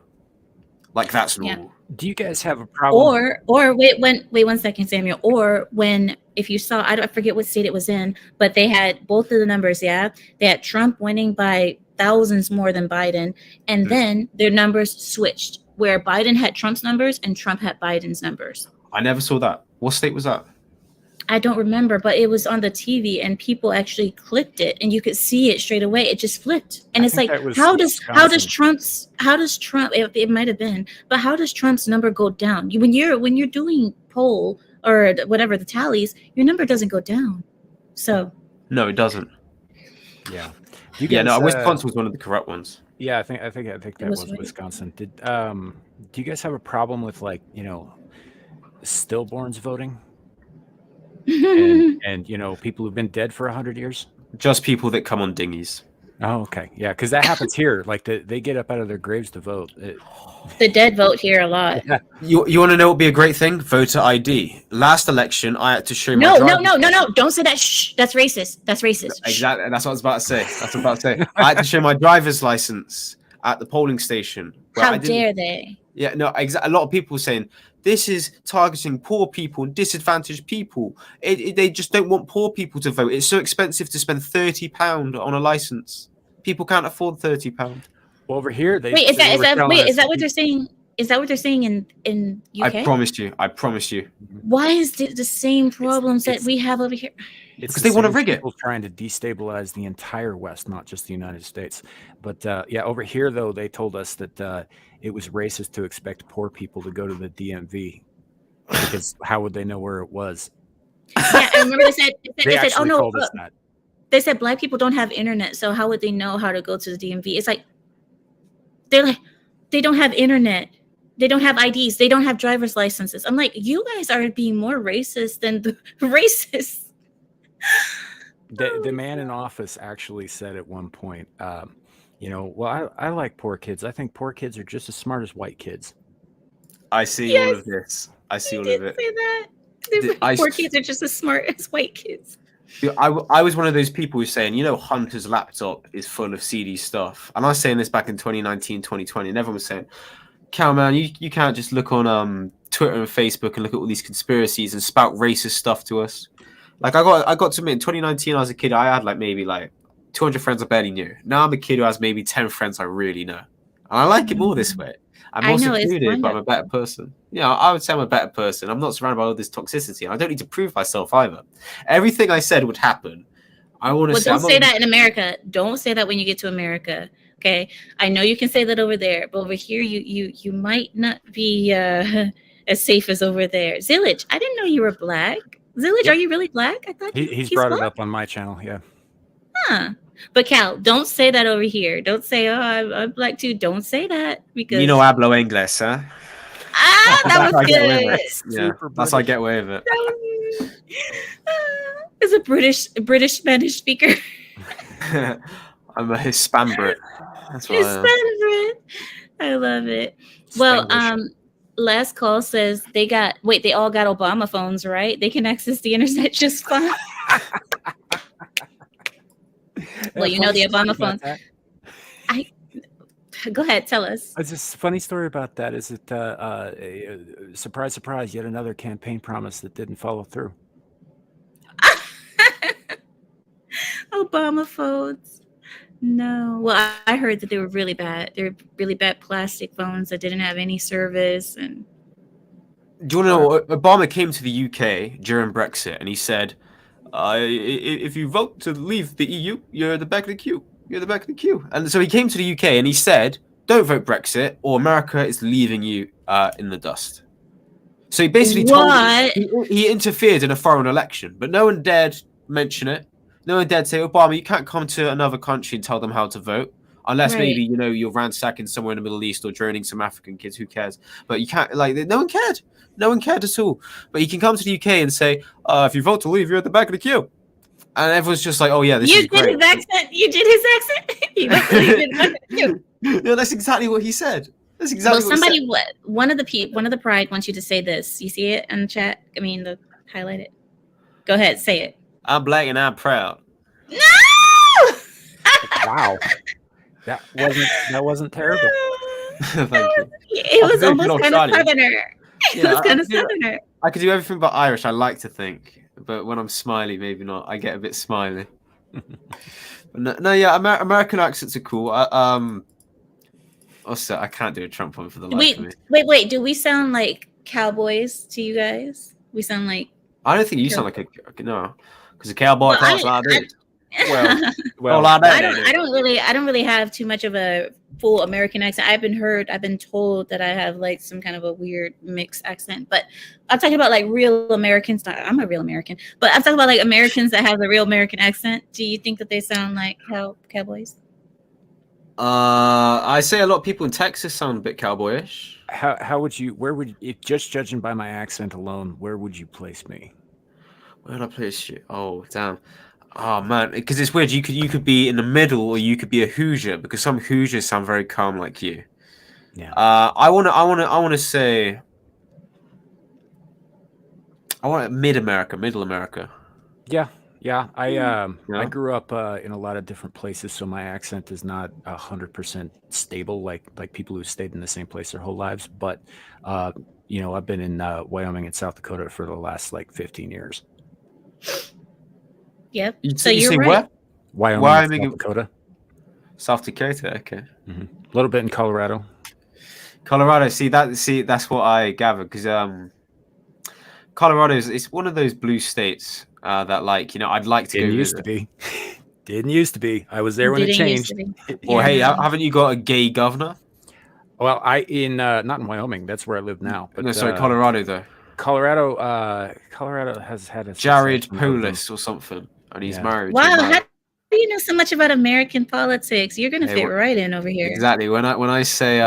Like that's normal. Do you guys have a problem? Or wait 1 second, Samuel. Or when if you saw, I forget what state it was in, but they had both of the numbers. Yeah, they had Trump winning by thousands more than Biden, and then their numbers switched, where Biden had Trump's numbers and Trump had Biden's numbers. I never saw that. What state was that? I don't remember, but it was on the TV, and people actually clicked it, and you could see it straight away. It just flipped, and it's like, how does Trump? It might have been, but how does Trump's number go down? When you're doing poll or whatever the tallies, your number doesn't go down. So No, it doesn't. Yeah. Wisconsin was one of the corrupt ones. Yeah, I think that was right. Wisconsin. Do you guys have a problem with, like, you know, stillborns voting? and you know, people who've been dead for 100 years? Just people that come on dinghies. Oh, okay. Yeah, because that happens here. Like, they get up out of their graves to vote. the dead vote here a lot. You want to know what would be a great thing? Voter ID. Last election, I had to show my No, driver's don't say that. Shh, that's racist. That's racist. Shh. Exactly. That's what I was about to say. I had to show my driver's license at the polling station. How dare they? Yeah, no, exactly. A lot of people were saying this is targeting poor people and disadvantaged people. They just don't want poor people to vote. It's so expensive to spend £30 on a license. People can't afford £30. Well, over here, Is that what they're saying? Is that what they're saying in UK? I promise you. Why is it the same problems that we have over here? It's because they want to rig it. People trying to destabilize the entire West, not just the United States. But yeah, over here, though, they told us that it was racist to expect poor people to go to the DMV because how would they know where it was? Yeah, I remember they said, "Oh no, told us that. They said black people don't have internet, so how would they know how to go to the DMV?" It's like they're like, they don't have internet. They don't have IDs. They don't have driver's licenses. I'm like, you guys are being more racist than the racists. The man in office actually said at one point, you know, well, I like poor kids. I think poor kids are just as smart as white kids. I see all of this. I see all of it. Say that. Poor kids are just as smart as white kids. I was one of those people who's saying, you know, Hunter's laptop is full of seedy stuff. And I was saying this back in 2019, 2020, and everyone was saying, Cal, man, you can't just look on Twitter and Facebook and look at all these conspiracies and spout racist stuff to us. Like, I got to admit, in 2019, as a kid, I had maybe 200 friends I barely knew. Now I'm a kid who has maybe 10 friends I really know. And I like it more this way. I'm more secluded, but I'm a better person. Yeah, I would say I'm a better person. I'm not surrounded by all this toxicity. I don't need to prove myself either. Everything I said would happen. I want to say. Don't say that in America. Don't say that when you get to America. Okay, I know you can say that over there, but over here, you might not be as safe as over there. Zillage, I didn't know you were black. Zillage, are you really black? I thought he's brought black? It up on my channel. Yeah. Huh. But Cal, don't say that over here. Don't say, "Oh, I'm black too." Don't say that because you know, hablo inglés, huh? Ah, that was good. Yeah, that's how I get away with it. As a British Spanish speaker. I'm a Hispan Brit. That's what Hispan Brit. I love it. Well, last call says they all got Obama phones, right? They can access the internet just fine. Well, you know the Obama phones. Go ahead, tell us. It's just a funny story about that. Is it surprise, surprise? Yet another campaign promise that didn't follow through. Obama phones. No. Well, I heard that they were really bad. They were really bad plastic phones that didn't have any service. And do you want to know? Obama came to the UK during Brexit, and he said, "If you vote to leave the EU, you're at the back of the queue." You're at the back of the queue. And so he came to the UK and he said, don't vote Brexit or America is leaving you in the dust. So he basically he interfered in a foreign election, but no one dared mention it. No one dared say, Obama, you can't come to another country and tell them how to vote. Unless maybe, you're ransacking somewhere in the Middle East or droning some African kids, who cares? But you can't, no one cared. No one cared at all. But he can come to the UK and say, if you vote to leave, you're at the back of the queue. And everyone's just like, oh, yeah, this is great. You did his accent. You did his accent. You vote to leave, you're at the back of the queue. Yeah, that's exactly what he said. That's exactly One of the Pride wants you to say this. You see it in the chat? I mean, highlight it. Go ahead, say it. I'm black and I'm proud. No! Wow. That wasn't terrible. Thank you. It was almost kind of southerner. It was kind of southerner. I could do everything but Irish, I like to think. But when I'm smiley, maybe not. I get a bit smiley. American accents are cool. Also, I can't do a Trump one for the life of me. Wait. Do we sound like cowboys to you guys? We sound like... I don't think you sound like no. Because a cowboy talks like this. Well, I don't really have too much of a full American accent. I've been told that I have like some kind of a weird mixed accent, but I'm talking about like real Americans. I'm a real American, but I'm talking about like Americans that have a real American accent. Do you think that they sound like cowboys? I say a lot of people in Texas sound a bit cowboyish. If just judging by my accent alone, where would you place me? Where would I place you? Oh, damn. Oh man, because it's weird. You could be in the middle, or you could be a Hoosier, because some Hoosiers sound very calm like you. Yeah. I want to say. I want middle America. Yeah. I grew up in a lot of different places, so my accent is not 100% stable, like people who stayed in the same place their whole lives. But I've been in Wyoming and South Dakota for the last 15 years. Yep. So you're right. Where? Wyoming, South Dakota. South Dakota, okay. Mm-hmm. A little bit in Colorado. That's what I gathered, because Colorado is one of those blue states that I'd like to go visit. Didn't used to be. I was there when it changed. Or hey, haven't you got a gay governor? Well, not in Wyoming. That's where I live now. But no, sorry, Colorado though. Colorado has had a Jared Polis or something, and he's married. Wow, how do you know so much about American politics? You're gonna fit right in over here. Exactly. When I say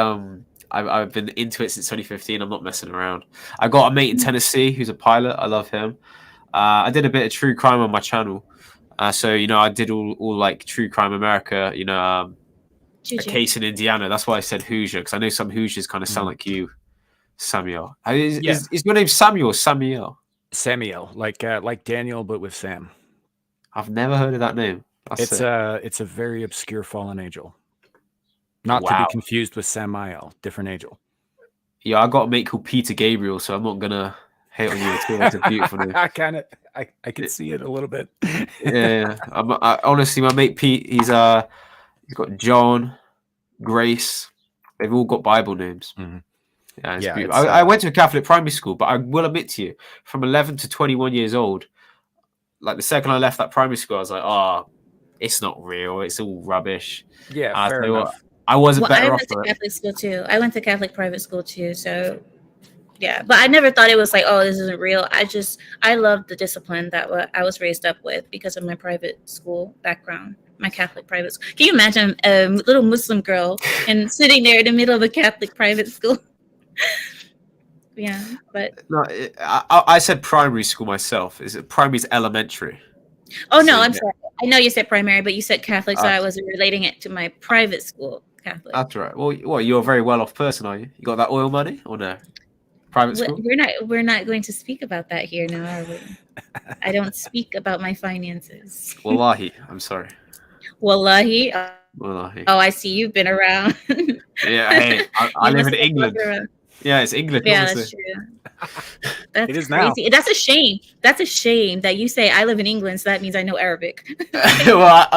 I've been into it since 2015. I'm not messing around. I got a mate in Tennessee who's a pilot. I love him. I did a bit of true crime on my channel. So I did all like true crime America. A case in Indiana. That's why I said Hoosier, because I know some Hoosiers kind of sound like you, Samuel. Is your name Samuel or Samuel? Samuel, like Daniel, but with Sam. I've never heard of that name. It's a very obscure fallen angel. Not to be confused with Samael, different angel. Yeah, I got a mate called Peter Gabriel, so I'm not gonna hate on you at all. It's a beautiful name. I can see it a little bit. Yeah. Honestly, my mate Pete, he's got John, Grace. They've all got Bible names. Mm-hmm. Yeah, it's beautiful. I went to a Catholic primary school, but I will admit to you, from 11 to 21 years old, like the second I left that primary school, I was like, oh, it's not real. It's all rubbish. Yeah, fair enough. I wasn't better off. I went to Catholic school too. I went to Catholic private school too. So, yeah, but I never thought it was like, oh, this isn't real. I loved the discipline that I was raised up with because of my private school background, my Catholic private school. Can you imagine a little Muslim girl and sitting there in the middle of a Catholic private school? Yeah, but no, I said primary school myself. Primary is elementary? Oh no, I'm sorry. I know you said primary, but you said Catholic, so I was relating it to my private school. Catholic. That's right. Well, you're a very well-off person, are you? You got that oil money or no? Private school? We're not going to speak about that here now, are we? I don't speak about my finances. Wallahi, I'm sorry. Wallahi. Wallahi. Oh, I see. You've been around. Yeah, hey, I live in England. Yeah, it's England. Yeah, that's true. That's it is crazy. now. That's a shame. That's a shame that you say I live in England, so that means I know Arabic. Well,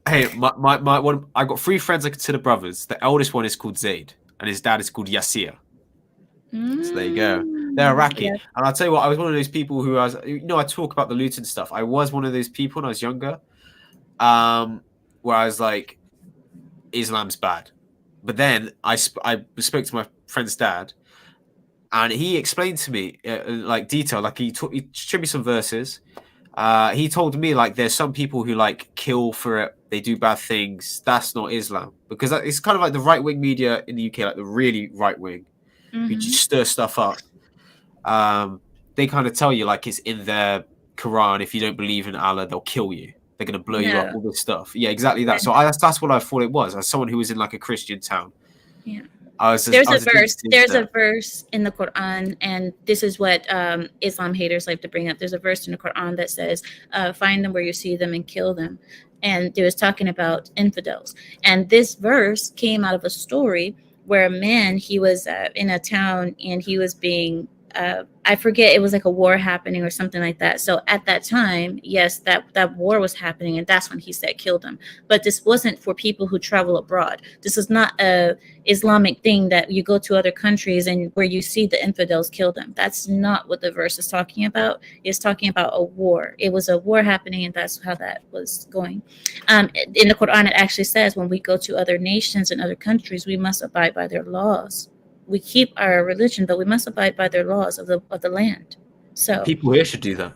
I got 3 friends I consider brothers. The eldest one is called Zaid, and his dad is called Yasir. So there you go. They're Iraqi. Yeah. And I'll tell you what, I was one of those people who I talk about the Luton stuff. I was one of those people when I was younger. where I was like, Islam's bad. But then I spoke to my friend's dad, and he explained to me like detail, like he showed me some verses. He told me like there's some people who like kill for it, they do bad things. That's not Islam, because it's kind of like the right wing media in the UK, like the really right wing, who just stir stuff up. They kind of tell you like it's in their Quran. If you don't believe in Allah, they'll kill you. They're gonna blow you up. All this stuff. Yeah, exactly that. So that's what I thought it was. As someone who was in like a Christian town. Yeah. There's a verse in the Quran, and this is what Islam haters like to bring up. There's a verse in the Quran that says, find them where you see them and kill them. And it was talking about infidels. And this verse came out of a story where a man, he was in a town, and he was being I forget, it was like a war happening or something like that. So at that time, yes, that war was happening, and that's when he said kill them. But this wasn't for people who travel abroad. This is not a Islamic thing that you go to other countries and where you see the infidels kill them. That's not what the verse is talking about. It's talking about a war. It was a war happening, and that's how that was going. In the Quran, it actually says when we go to other nations and other countries, we must abide by their laws. We keep our religion, but we must abide by their laws of the land. So people here should do that.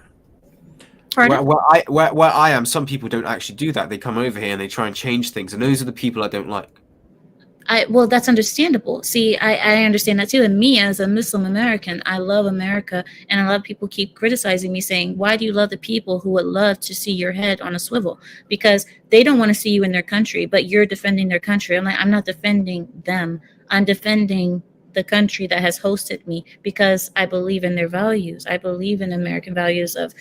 Where I am, some people don't actually do that. They come over here and they try and change things, and those are the people I don't like. Well, that's understandable. See, I understand that too. And me as a Muslim American, I love America, and a lot of people keep criticizing me, saying, why do you love the people who would love to see your head on a swivel? Because they don't want to see you in their country, but you're defending their country. I'm like, I'm not defending them. I'm defending the country that has hosted me, because I believe in their values. I believe in American values of,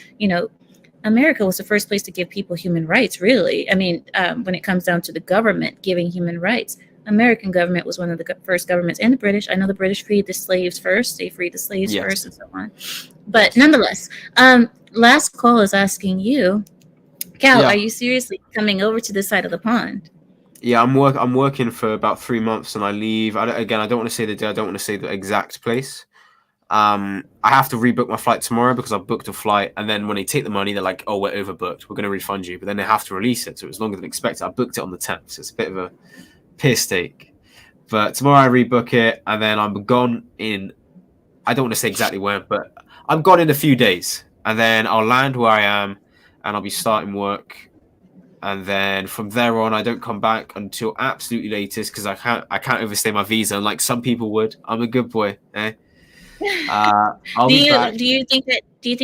America was the first place to give people human rights, really. I mean, when it comes down to the government giving human rights, American government was one of the first governments, and the British. I know the British freed the slaves first. They freed the slaves first and so on. But nonetheless, last call is asking you, Cal, are you seriously coming over to this side of the pond? Yeah, I'm working for about 3 months, and I leave. I don't want to say the day. I don't want to say the exact place. I have to rebook my flight tomorrow because I booked a flight, and then when they take the money, they're like, "Oh, we're overbooked. We're going to refund you." But then they have to release it, so it's longer than expected. I booked it on the 10th, so it's a bit of a piss take. But tomorrow I rebook it, and then I'm gone in. I don't want to say exactly when, but I'm gone in a few days, and then I'll land where I am, and I'll be starting work. And then from there on, I don't come back until absolutely latest, because I can't overstay my visa like some people would. I'm a good boy, eh? I'll be back. Do you think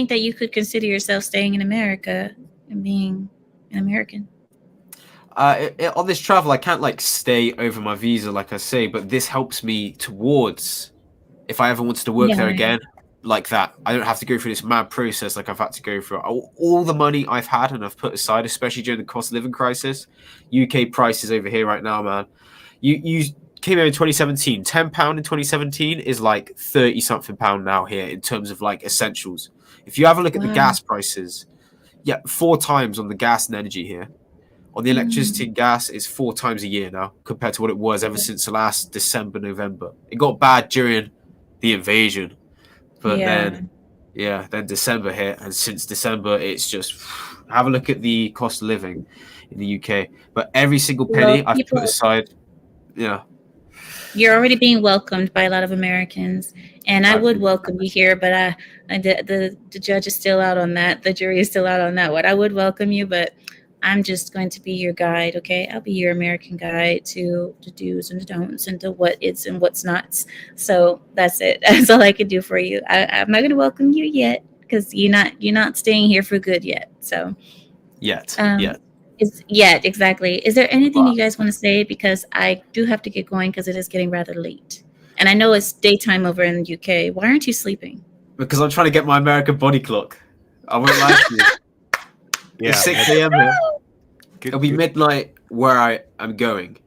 that you could consider yourself staying in America and being an American? On this travel, I can't like stay over my visa, like I say, but this helps me towards if I ever wanted to work there again. Like that, I don't have to go through this mad process like I've had to go through. All the money I've had and I've put aside, especially during the cost of living crisis. UK prices over here right now, man. You came here in 2017. £10 in 2017 is like 30 something pound now here in terms of like essentials. If you have a look at the gas prices, 4 times on the gas and energy here. On the electricity and gas, it's 4 times a year now compared to what it was ever since the last December, November. It got bad during the invasion. But then December hit, and since December, it's just have a look at the cost of living in the UK. But every single penny I've put aside, You're already being welcomed by a lot of Americans, and I would welcome you here, but the judge is still out on that. The jury is still out on that one. I would welcome you, but I'm just going to be your guide, okay? I'll be your American guide to the do's and the don'ts and to what is and what's not. So that's it. That's all I can do for you. I'm not going to welcome you yet because you're not staying here for good yet. So yet. Exactly. Is there anything you guys want to say? Because I do have to get going because it is getting rather late, and I know it's daytime over in the UK. Why aren't you sleeping? Because I'm trying to get my American body clock. I won't lie to you. It's 6 a.m. here. It'll be midnight where I am going.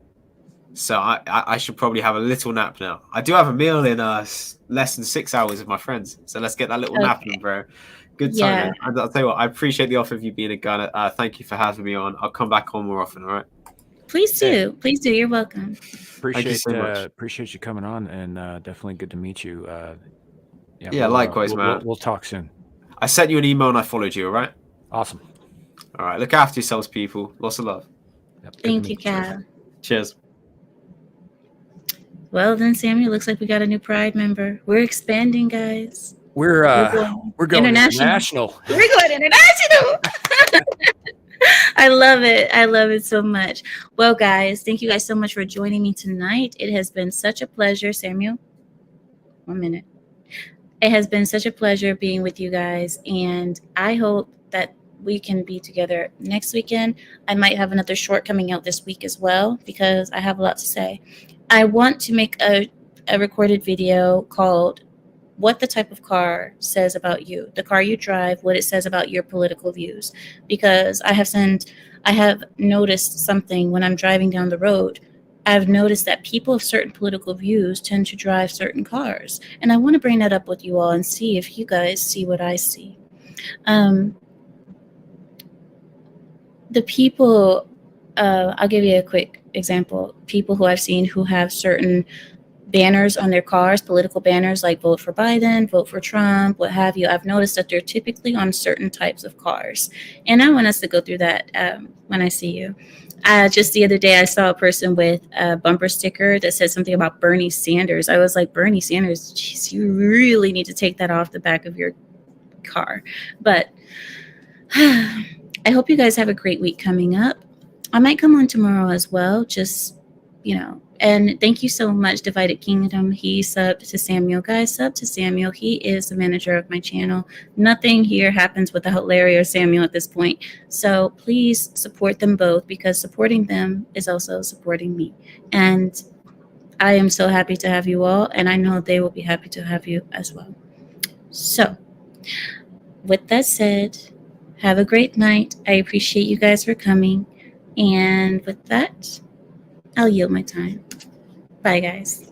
So I should probably have a little nap now. I do have a meal in less than 6 hours with my friends. So let's get that little nap in, bro. Good time. And I'll tell you what, I appreciate the offer of you being a gunner. Thank you for having me on. I'll come back on more often, all right? Please do. Please do. You're welcome. Appreciate you coming on, and definitely good to meet you. Likewise, man. We'll talk soon. I sent you an email and I followed you, all right? Awesome. All right, look after yourselves, people. Lots of love. Yep, good to Thank you, meet you. Cal. Cheers. Well, then, Samuel, looks like we got a new Pride member. We're expanding, guys. We're going international. We're going international. I love it. I love it so much. Well, guys, thank you guys so much for joining me tonight. It has been such a pleasure. Samuel, 1 minute. It has been such a pleasure being with you guys, and I hope that we can be together next weekend. I might have another short coming out this week as well because I have a lot to say. I want to make a recorded video called what the type of car says about you, the car you drive, what it says about your political views, because I have noticed something when I'm driving down the road. I've noticed that people of certain political views tend to drive certain cars, and I want to bring that up with you all and see if you guys see what I see. The people, I'll give you a quick example. People who I've seen who have certain banners on their cars, political banners like vote for Biden, vote for Trump, what have you. I've noticed that they're typically on certain types of cars. And I want us to go through that when I see you. Just the other day, I saw a person with a bumper sticker that said something about Bernie Sanders. I was like, Bernie Sanders, geez, you really need to take that off the back of your car. But I hope you guys have a great week coming up. I might come on tomorrow as well, just, and thank you so much, Divided Kingdom. He subbed to Samuel. Guys, sub to Samuel. He is the manager of my channel. Nothing here happens without Larry or Samuel at this point. So please support them both, because supporting them is also supporting me. And I am so happy to have you all, and I know they will be happy to have you as well. So with that said, have a great night. I appreciate you guys for coming. And with that, I'll yield my time. Bye, guys.